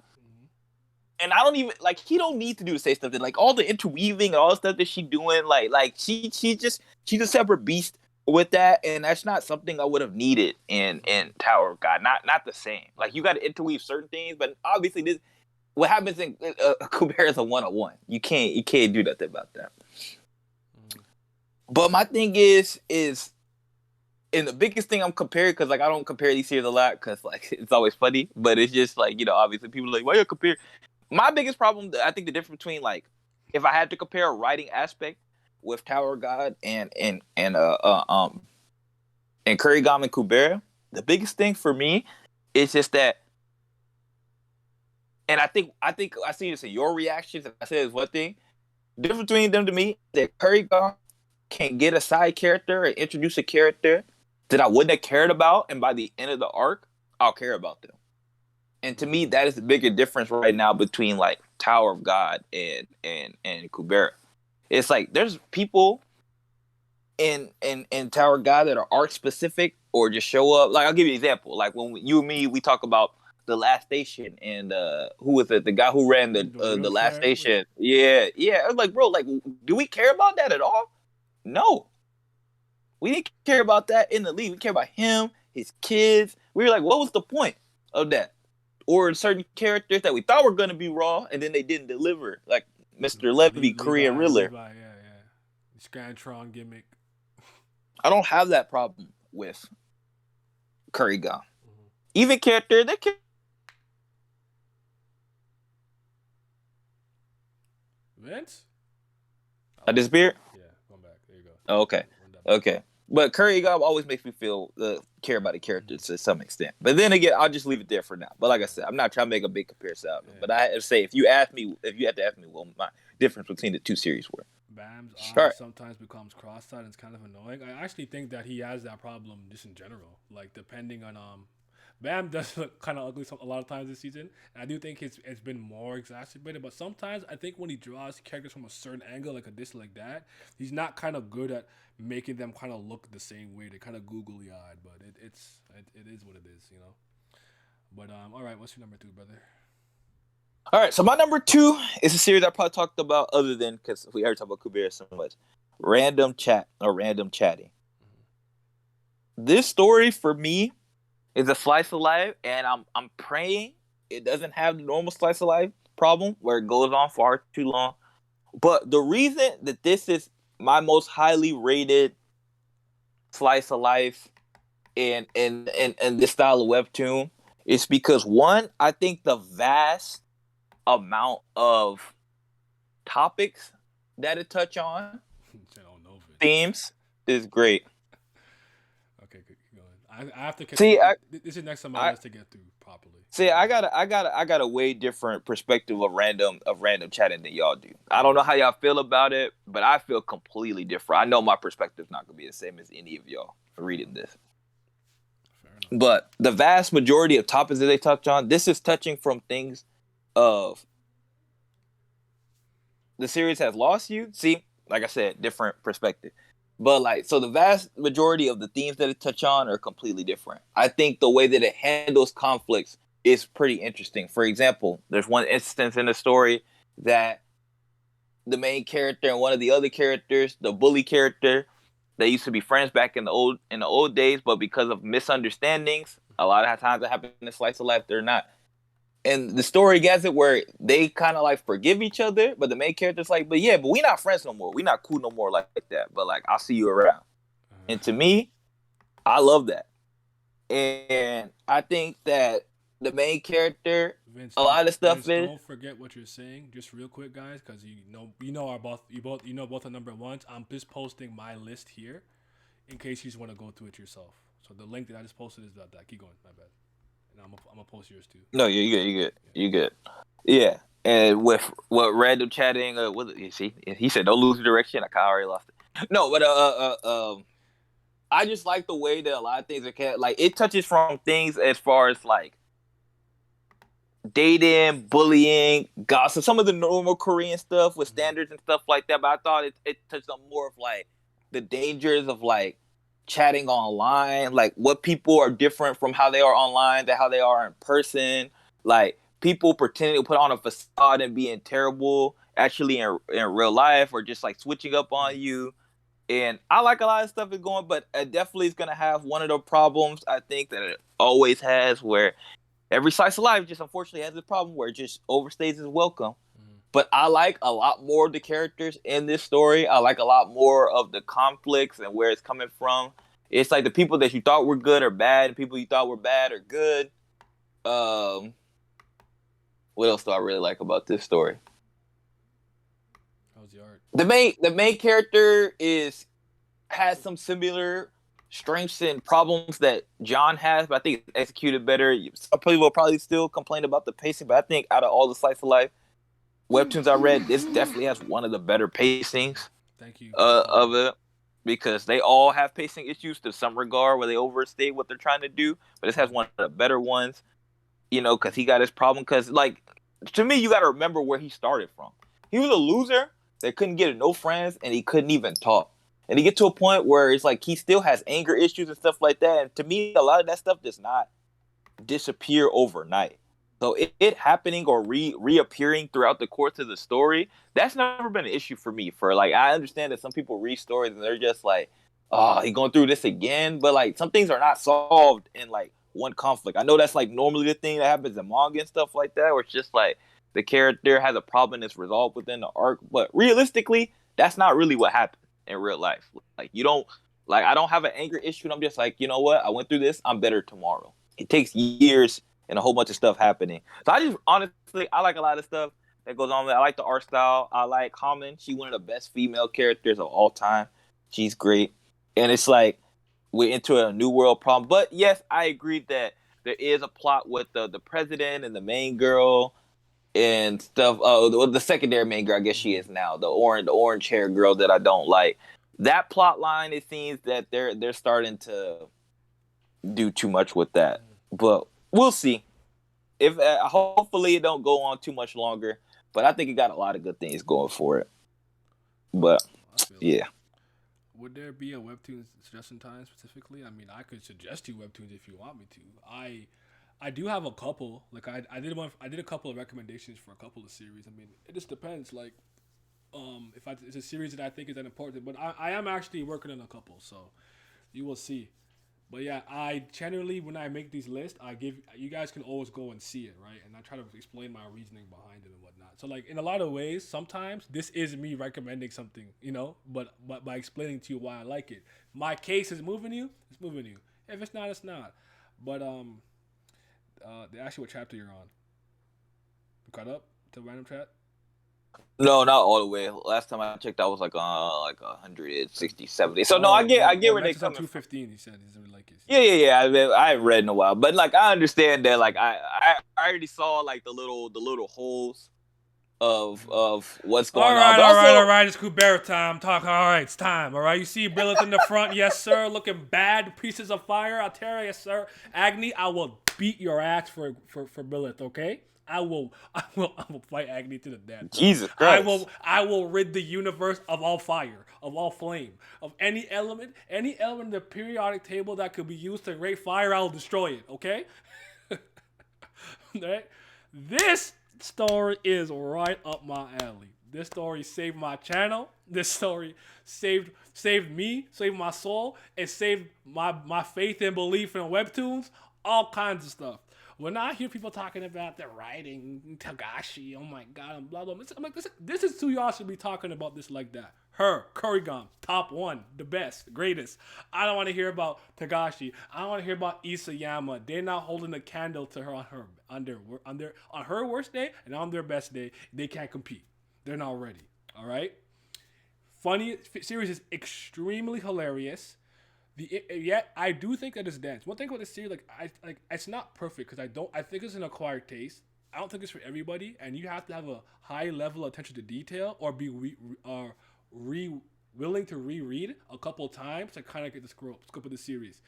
And I don't even like he don't need to do the same stuff. Like all the interweaving and all the stuff that she's doing, like she's a separate beast with that, and that's not something I would have needed in Tower of God. Not the same. Like you got to interweave certain things, but obviously this what happens in Kubera is a 101. You can't do nothing about that. But my thing is, and the biggest thing I'm comparing, because like I don't compare these series a lot, because like it's always funny, but it's just like obviously people are like, why you compare? My biggest problem, I think, the difference between like if I had to compare a writing aspect with Tower of God and Kurigama and Kubera, the biggest thing for me is just that, and I think I see this in your reactions. I said it's one thing. The difference between them to me that Kurigama can get a side character or introduce a character that I wouldn't have cared about, and by the end of the arc, I'll care about them. And to me, that is the bigger difference right now between like Tower of God and Kubera. It's like there's people in Tower of God that are arc specific or just show up. Like I'll give you an example. Like when you and me we talk about the last station and who was it? The guy who ran the last station. Yeah. I was like, bro, like, do we care about that at all? No. We didn't care about that in the league. We care about him, his kids. We were like, what was the point of that? Or certain characters that we thought were going to be raw, and then they didn't deliver, like Mr. Levy, Korean Riddler. Yeah. Scantron gimmick. I don't have that problem with Kurigama. Even character that can. Vince? I disappeared? Yeah, going back. There you go. Oh, okay. But Kurigama always makes me feel care about the characters to some extent. But then again, I'll just leave it there for now. But like I said, I'm not trying to make a big comparison out of it. But I have to say, if you had to ask me what my difference between the two series were. Bam's arm sometimes becomes cross-eyed and it's kind of annoying. I actually think that he has that problem just in general. Like, depending on... Bam does look kind of ugly a lot of times this season. And I do think it's been more exacerbated. But sometimes I think when he draws characters from a certain angle, like a disc like that, he's not kind of good at making them kind of look the same way. They're kind of googly-eyed. But it is what it is, But, all right, what's your number 2, brother? All right, so my number 2 is a series I probably talked about other than, because we already talked about Kubera so much, Random Chat or Random Chatting. This story, for me, is a slice of life, and I'm praying it doesn't have the normal slice of life problem where it goes on far too long. But the reason that this is my most highly rated slice of life in this style of webtoon is because, one, I think the vast amount of topics that it touch on, themes, is great. Okay, good. I have to see. This is next on my list to get through properly. See, I got a way different perspective of random chatting than y'all do. I don't know how y'all feel about it, but I feel completely different. I know my perspective's not gonna be the same as any of y'all for reading this. But the vast majority of topics that they touch on, this is touching from things of the series has lost you. See, like I said, different perspective. But like, so the vast majority of the themes that it touch on are completely different. I think the way that it handles conflicts is pretty interesting. For example, there's one instance in the story that the main character and one of the other characters, the bully character, they used to be friends back in the old days, but because of misunderstandings, a lot of times that happen in the slice of life, they're not. And the story gets it where they kind of like forgive each other, but the main character's like, but we not friends no more. We not cool no more like that. But like, I'll see you around. And to me, I love that. And I think that the main character, Vince, a lot of stuff Vince, is. Don't forget what you're saying, just real quick, guys, because you know both are number ones. I'm just posting my list here, in case you just want to go through it yourself. So the link that I just posted is that. Keep going, my bad. And I'm gonna post yours too. No, you're good. You good. Yeah. And with what random chatting, what you see, he said, "Don't lose the direction." I already lost it. No, but I just like the way that a lot of things are like it touches from things as far as like dating, bullying, gossip, some of the normal Korean stuff with standards and stuff like that. But I thought it touched on more of like the dangers of like chatting online, like what people are different from how they are online to how they are in person. Like people pretending to put on a facade and being terrible actually in real life or just like switching up on you. And I like a lot of stuff is going, but it definitely is going to have one of the problems I think that it always has where every slice of life just unfortunately has this problem where it just overstays its welcome. But I like a lot more of the characters in this story. I like a lot more of the conflicts and where it's coming from. It's like the people that you thought were good are bad, and people you thought were bad are good. What else do I really like about this story? How's the art? The main character has some similar strengths and problems that John has, but I think it's executed better. Some people will probably still complain about the pacing, but I think out of all the slice of life Webtoons I read, this definitely has one of the better pacings. Thank you. Of it, because they all have pacing issues to some regard where they overstate what they're trying to do, but this has one of the better ones. You know, because he got his problem. Because like to me, you got to remember where he started from. He was a loser that couldn't get no friends, and he couldn't even talk. And he get to a point where it's like he still has anger issues and stuff like that. And to me, a lot of that stuff does not disappear overnight. So it happening or reappearing throughout the course of the story, that's never been an issue for me. For like, I understand that some people read stories and they're just like, oh, he going through this again. But like, some things are not solved in like one conflict. I know that's like normally the thing that happens in manga and stuff like that, where it's just like the character has a problem that's resolved within the arc. But realistically, that's not really what happens in real life. Like, you don't, like, I don't have an anger issue. And I'm just like, you know what? I went through this. I'm better tomorrow. It takes years and a whole bunch of stuff happening. So I just honestly, I like a lot of stuff that goes on there. I like the art style. I like Hamen. She's one of the best female characters of all time. She's great. And it's like we're into a new world problem. But yes, I agree that there is a plot with the president and the main girl and stuff. Oh, the secondary main girl, I guess she is now, the orange hair girl that I don't like. That plot line, it seems that they're starting to do too much with that. But we'll see. If hopefully it don't go on too much longer, but I think it got a lot of good things going for it. But yeah, Would there be a webtoon suggestion time specifically? I mean, I could suggest you webtoons if you want me to. I do have a couple. Like I did a couple of recommendations for a couple of series. I mean, it just depends. Like, if it's a series that I think is that important, but I am actually working on a couple, so you will see. But yeah, I generally when I make these lists, I give you guys can always go and see it, right? And I try to explain my reasoning behind it and whatnot. So like in a lot of ways, sometimes this is me recommending something, but by explaining to you why I like it. My case is moving you, it's moving you. If it's not, it's not. But they ask you what chapter you're on. You caught up to random chat? no, not all the way. Last time I checked, I was like 160, 70. So no, I get where they come. coming 215. He said he doesn't really like it. Yeah. I haven't read in a while, but like I understand that. Like I already saw like the little holes of what's going on. But All right. It's Kubera time. Talk. All right, it's time. All right. You see Brilith in the front, yes sir. Looking bad, pieces of fire. Altera, yes sir. Agni, I will beat your ass for Brilith. Okay. I will fight Agni to the death. Jesus Christ. I will rid the universe of all fire, of all flame, of any element in the periodic table that could be used to create fire. I will destroy it. Okay. Right? This story is right up my alley. This story saved my channel. This story saved me, saved my soul, it saved my faith and belief in webtoons, all kinds of stuff. When I hear people talking about the writing, Tagashi, oh my god, and blah blah, I'm like, this is who y'all should be talking about this like that. Her, Kurigam, top one, the best, greatest. I don't want to hear about Tagashi. I don't want to hear about Isayama. They're not holding a candle to her on her worst day and on their best day. They can't compete. They're not ready. All right. Funny series is extremely hilarious. Yet I do think that it's dense. One thing about this series, like it's not perfect because I think it's an acquired taste. I don't think it's for everybody, and you have to have a high level of attention to detail or be willing to reread a couple times to kind of get the scope of the series.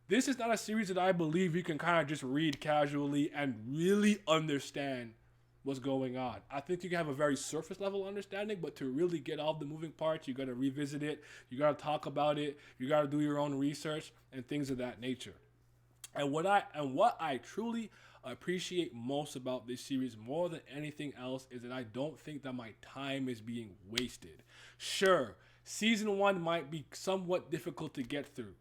This is not a series that I believe you can kind of just read casually and really understand what's going on. I think you can have a very surface level understanding, but to really get all the moving parts, you got to revisit it, you got to talk about it, you got to do your own research and things of that nature. And what I truly appreciate most about this series more than anything else is that I don't think that my time is being wasted. Sure, season 1 might be somewhat difficult to get through,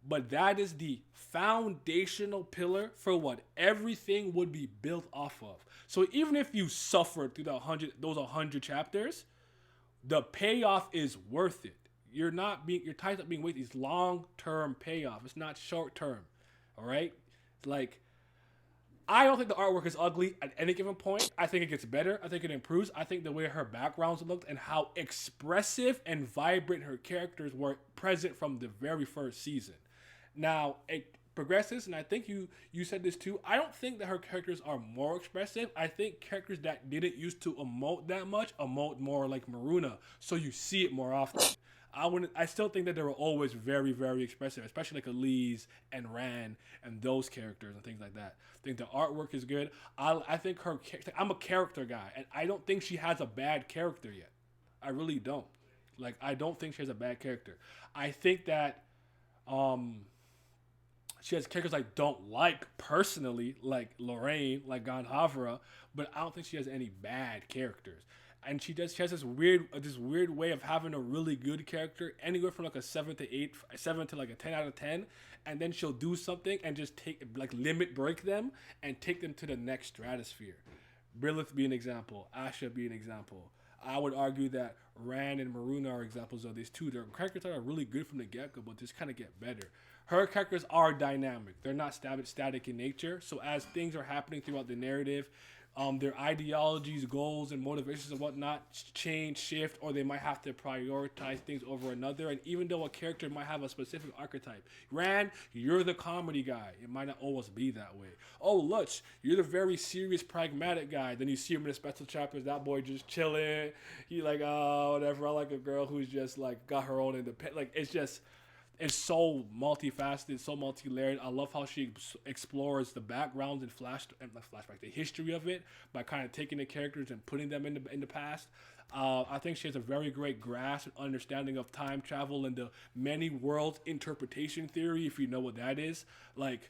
but that is the foundational pillar for what everything would be built off of. So even if you suffered through those 100 chapters, the payoff is worth it. Your time's not being wasted. It's long-term payoff. It's not short-term. All right? Like, I don't think the artwork is ugly at any given point. I think it gets better. I think it improves. I think the way her backgrounds looked and how expressive and vibrant her characters were present from the very first season. Now, it progresses, and I think you said this too. I don't think that her characters are more expressive. I think characters that didn't used to emote that much emote more like Maruna, so you see it more often. I still think that they were always very, very expressive, especially like Elise and Ran and those characters and things like that. I think the artwork is good. I think I'm a character guy, and I don't think she has a bad character yet. I really don't. Like, I don't think she has a bad character. I think that she has characters I don't like personally, like Lorraine, like Ganhavra, but I don't think she has any bad characters. And she has this weird way of having a really good character, anywhere from like a 7 to like a 10 out of 10, and then she'll do something and just limit break them and take them to the next stratosphere. Brilith be an example, Asha be an example. I would argue that Ran and Maruna are examples of these too. Their characters are really good from the get-go, but just kind of get better. Her characters are dynamic. They're not static in nature. So as things are happening throughout the narrative, their ideologies, goals, and motivations and whatnot change, shift, or they might have to prioritize things over another. And even though a character might have a specific archetype, Ran, you're the comedy guy. It might not always be that way. Oh, Lutz, you're the very serious, pragmatic guy. Then you see him in the special chapters. That boy just chilling. He like, oh, whatever. I like a girl who's just like got her own independent. Like, it's so multifaceted, so multi-layered. I love how she explores the backgrounds and flashback, the history of it by kind of taking the characters and putting them in the past. I think she has a very great grasp and understanding of time travel and the many worlds interpretation theory, if you know what that is. Like,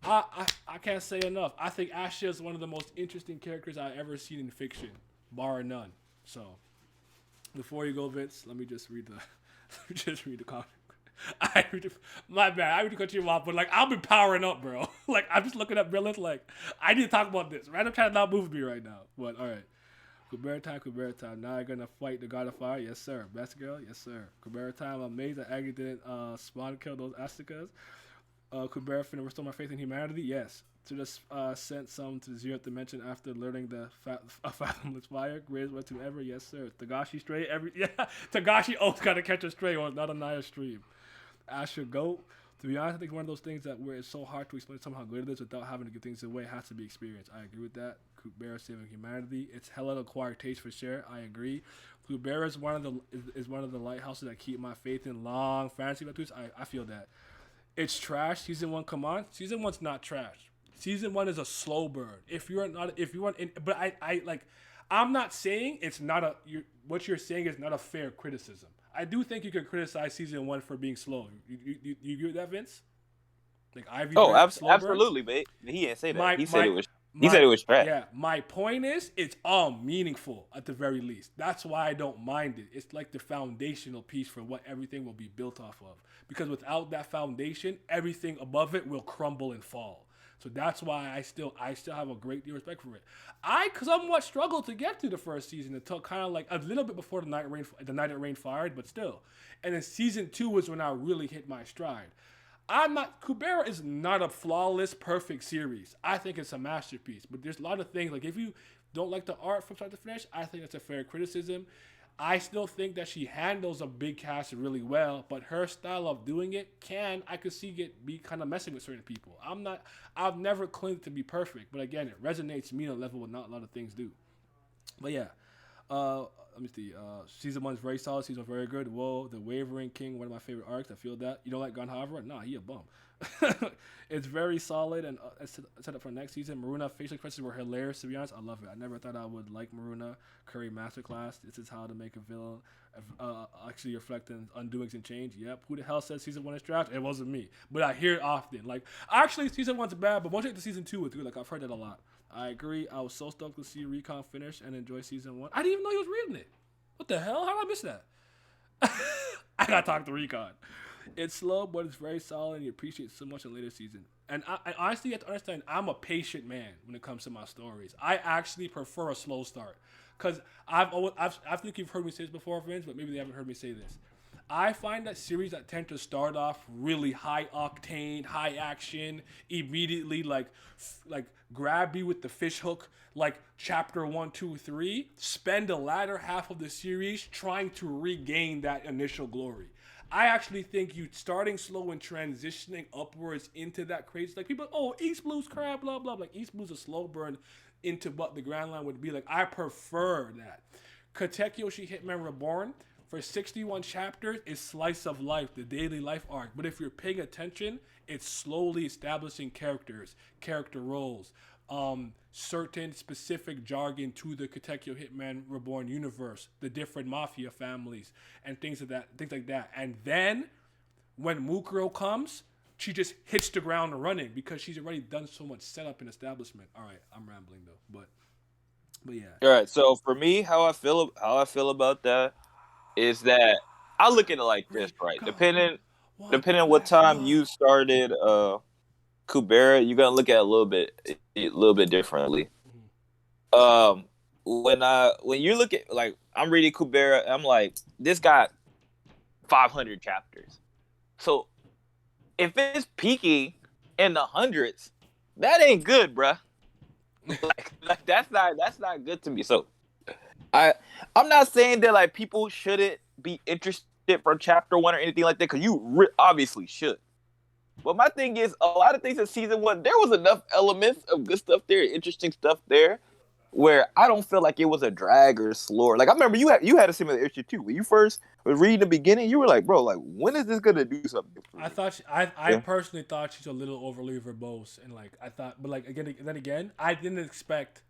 I can't say enough. I think Asha is one of the most interesting characters I've ever seen in fiction, bar none. So, before you go, Vince, let me just read the comment. My bad. I need to cut you off, but like I'll be powering up, bro. Like I'm just looking at Brilliant. Like I need to talk about this. Random trying to not move me right now. But all right. Kubera time. Now you're gonna fight the God of Fire. Yes, sir. Best girl. Yes, sir. Kubera time. I'm amazed that Aggie didn't spawn kill those Aztecas. Kubera finna restore my faith in humanity. Yes. To just sent some to the 0th dimension after learning the fathomless fire. Greatest Webtoon ever. Yes, sir. Tagashi stray. Tagashi always gotta catch a stray or not a Naya stream. Asher Goat. To be honest, I think one of those things that where it's so hard to explain somehow good it is without having to give things away has to be experienced. I agree with that. Kubera saving humanity. It's hella acquired taste for sure. I agree. Kubera is one of the lighthouses that keep my faith in long fantasy webtoons. I feel that. It's trash. Season 1, come on. Season 1's not trash. Season 1 is a slow burn. I'm not saying it's not what you're saying is not a fair criticism. I do think you could criticize season 1 for being slow. You agree with that, Vince? Like absolutely, but he didn't say that. He said it was trash. Yeah, my point is it's all meaningful at the very least. That's why I don't mind it. It's like the foundational piece for what everything will be built off of. Because without that foundation, everything above it will crumble and fall. So that's why I still have a great deal of respect for it. I somewhat struggled to get through the first season until kind of like a little bit before the night it rained fired, but still. And then season 2 was when I really hit my stride. Kubera is not a flawless, perfect series. I think it's a masterpiece, but there's a lot of things like if you don't like the art from start to finish, I think that's a fair criticism. I still think that she handles a big cast really well, but her style of doing it I could see it be kind of messing with certain people. I've never claimed to be perfect, but again, it resonates to me on a level where not a lot of things do. But yeah, let me see. Season 1 is very solid. Season 1 very good. Whoa, the Wavering King, one of my favorite arcs. I feel that. You don't like Gunhaver? Nah, he a bum. It's very solid and set up for next season. Maruna facial expressions were hilarious. To be honest, I love it. I never thought I would like Maruna. Curry Masterclass. This is how to make a villain actually reflecting undoings and change. Yep. Who the hell says season 1 is trash? It wasn't me, but I hear it often. Like, actually, season 1's bad, but once you get to season 2, it's good. Like, I've heard that a lot. I agree. I was so stoked to see Recon finish and enjoy season 1. I didn't even know he was reading it. What the hell? How did I miss that? I gotta talk to Recon. It's slow, but it's very solid, and you appreciate it so much in later season. And I honestly have to understand, I'm a patient man when it comes to my stories. I actually prefer a slow start. Because I think you've heard me say this before, Vince, but maybe they haven't heard me say this. I find that series that tend to start off really high octane, high action, immediately like grab you with the fish hook, like chapter 1, 2, 3, spend the latter half of the series trying to regain that initial glory. I actually think you starting slow and transitioning upwards into that crazy, like people, oh, East Blue's crap, blah, blah, like East Blue's a slow burn into what the Grand Line would be like. I prefer that. Katekyoshi Hitman Reborn, for 61 chapters, is slice of life, the daily life arc. But if you're paying attention, it's slowly establishing characters, character roles, certain specific jargon to the Katekyo Hitman Reborn universe, the different mafia families, and things like that. And then, when Mukuro comes, she just hits the ground running because she's already done so much setup and establishment. All right, I'm rambling though, but yeah. All right. So for me, how I feel about that is that I look at it like this, right? Depending on what time you started Kubera, you're gonna look at it a little bit differently. When you look at, like, I'm reading Kubera, I'm like, this got 500 chapters. So if it's peaking in the hundreds, that ain't good, bruh. like that's not good to me. So I'm not saying that like people shouldn't be interested from chapter 1 or anything like that, because you obviously should. But my thing is, a lot of things in season 1, there was enough elements of good stuff there, interesting stuff there, where I don't feel like it was a drag or a slur. Like, I remember you had a similar issue too. When you first was reading the beginning, you were like, bro, like, when is this gonna do something? I personally thought she's a little overly verbose, and like I thought, but like again, I didn't expect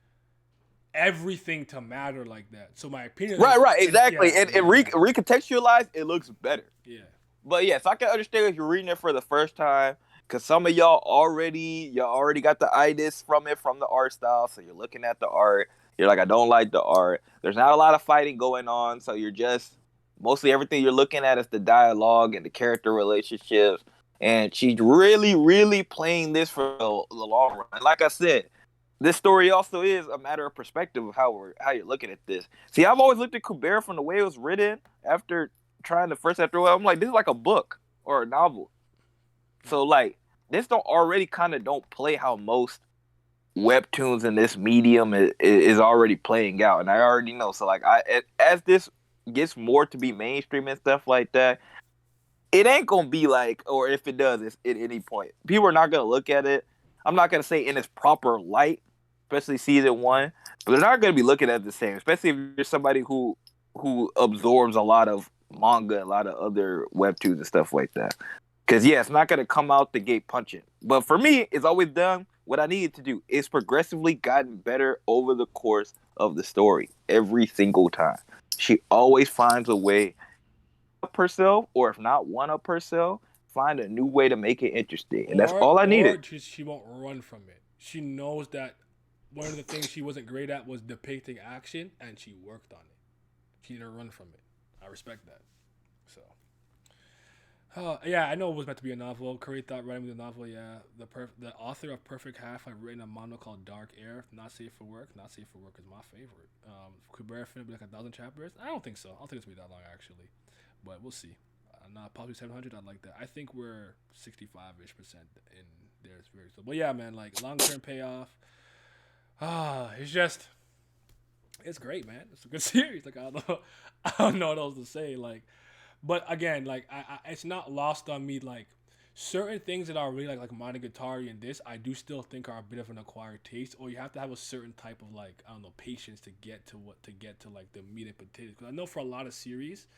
everything to matter like that. So my opinion, right, exactly, and recontextualized, it looks better. Yeah. But yes, I can understand if you're reading it for the first time, because some of y'all already got the itis from the art style, so you're looking at the art, you're like, I don't like the art. There's not a lot of fighting going on, so you're just mostly everything you're looking at is the dialogue and the character relationships, and she's really, really playing this for the long run. And like I said, this story also is a matter of perspective of how you're looking at this. See, I've always looked at Kubera from the way it was written after trying the first after a while. I'm like, this is like a book or a novel. So like, this don't play how most webtoons in this medium is already playing out, and I already know. So like, as this gets more to be mainstream and stuff like that, it ain't gonna be like, or if it does, it's at any point, people are not gonna look at it. I'm not gonna say in its proper light, especially season 1, but they're not gonna be looking at it the same, especially if you're somebody who absorbs a lot of manga, a lot of other webtoons and stuff like that. Because yeah, it's not gonna come out the gate punching. But for me, it's always done what I needed to do. It's progressively gotten better over the course of the story every single time. She always finds a way up herself, or if not one up herself, find a new way to make it interesting, and that's all I needed. She won't run from it. She knows that one of the things she wasn't great at was depicting action, and she worked on it. She didn't run from it. I respect that. So, yeah, I know it was meant to be a novel. Curry thought writing the novel. Yeah, the author of Perfect Half had written a manga called Dark Air. Not safe for work. Not safe for work is my favorite. Kubera finna be like 1,000 chapters. I don't think so. I don't think it's gonna be that long actually, but we'll see. Not possibly 700. I'd like that. I think we're 65-ish% in there. It's very slow. But yeah, man, like long-term payoff. It's just It's great, man. It's a good series. Like I don't know, I don't know what else to say. Like, but again, like it's not lost on me. Like certain things that are really like Monogatari and this, I do still think are a bit of an acquired taste, or you have to have a certain type of like I don't know patience to get to like the meat and potatoes. Because I know for a lot of series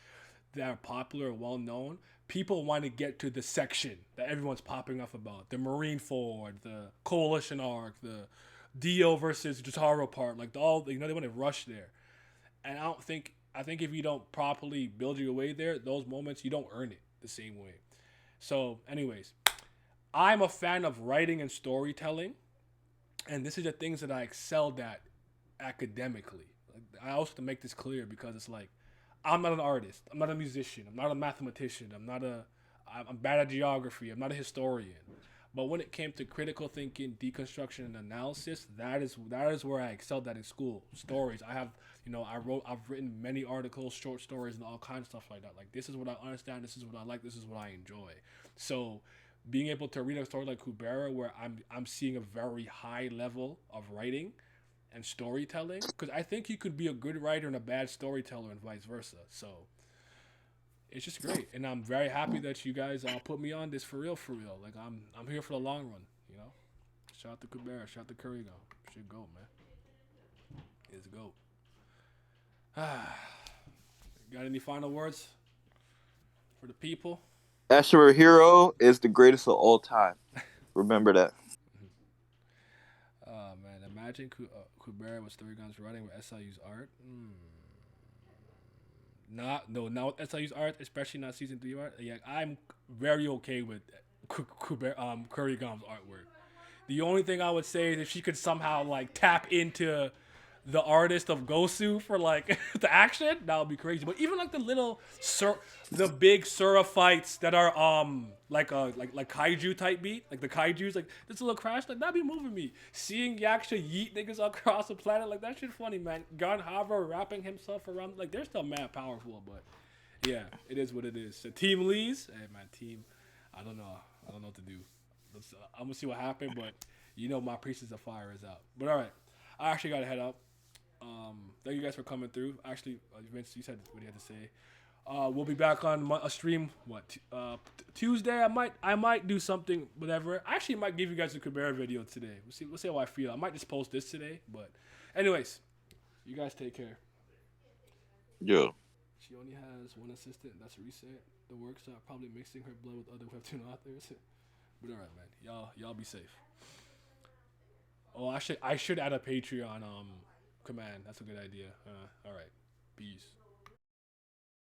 that are popular and well known, people want to get to the section that everyone's popping off about. The Marine Ford, the Coalition arc, the Dio versus Jotaro part, like all they want to rush there. And I think if you don't properly build your way there, those moments you don't earn it the same way. So, anyways, I'm a fan of writing and storytelling, and this is the things that I excelled at academically. I also have to make this clear because it's like I'm not an artist, I'm not a musician, I'm not a mathematician, I'm bad at geography, I'm not a historian. But when it came to critical thinking, deconstruction, and analysis, that is where I excelled at in school. Stories, I've written many articles, short stories, and all kinds of stuff like that. Like this is what I understand, this is what I like, this is what I enjoy. So being able to read a story like Kubera, where I'm seeing a very high level of writing and storytelling, because I think you could be a good writer and a bad storyteller, and vice versa. So it's just great, and I'm very happy that you guys put me on this for real, for real. Like I'm here for the long run, you know. Shout out to Kubera, shout out to Kurrigan. Should go, man. It's go. Got any final words for the people? Ashura Hero is the greatest of all time. Remember that. Oh man, imagine Kubera with Story Guns running with SIU's art. Not with SIU's art, especially not season 3 art. Yeah, I'm very okay with Curry Gum's artwork. The only thing I would say is if she could somehow like tap into the artist of Gosu for like the action, that would be crazy. But even like the big Sura fights that are like kaiju type beat, like the kaiju's like this little crash, like that'd be moving me. Seeing Yaksha yeet niggas across the planet, like that shit funny, man. Gun Hava wrapping himself around, like they're still mad powerful, but yeah, it is what it is. So Team Lee's, hey man, team, I don't know what to do. I'm gonna see what happened, but my Priestess of Fire is out. But all right, I actually gotta head up. Thank you guys for coming through. Actually, Vince, you said what you had to say. We'll be back on a stream. Tuesday? I might do something. Whatever. I actually might give you guys a Cabrera video today. We'll see how I feel. I might just post this today. But, anyways, you guys take care. Yeah. She only has one assistant. That's Reset. The works are probably mixing her blood with other Webtoon authors. But all right, man. Y'all be safe. Oh, I should add a Patreon command. That's a good idea. All right. Peace.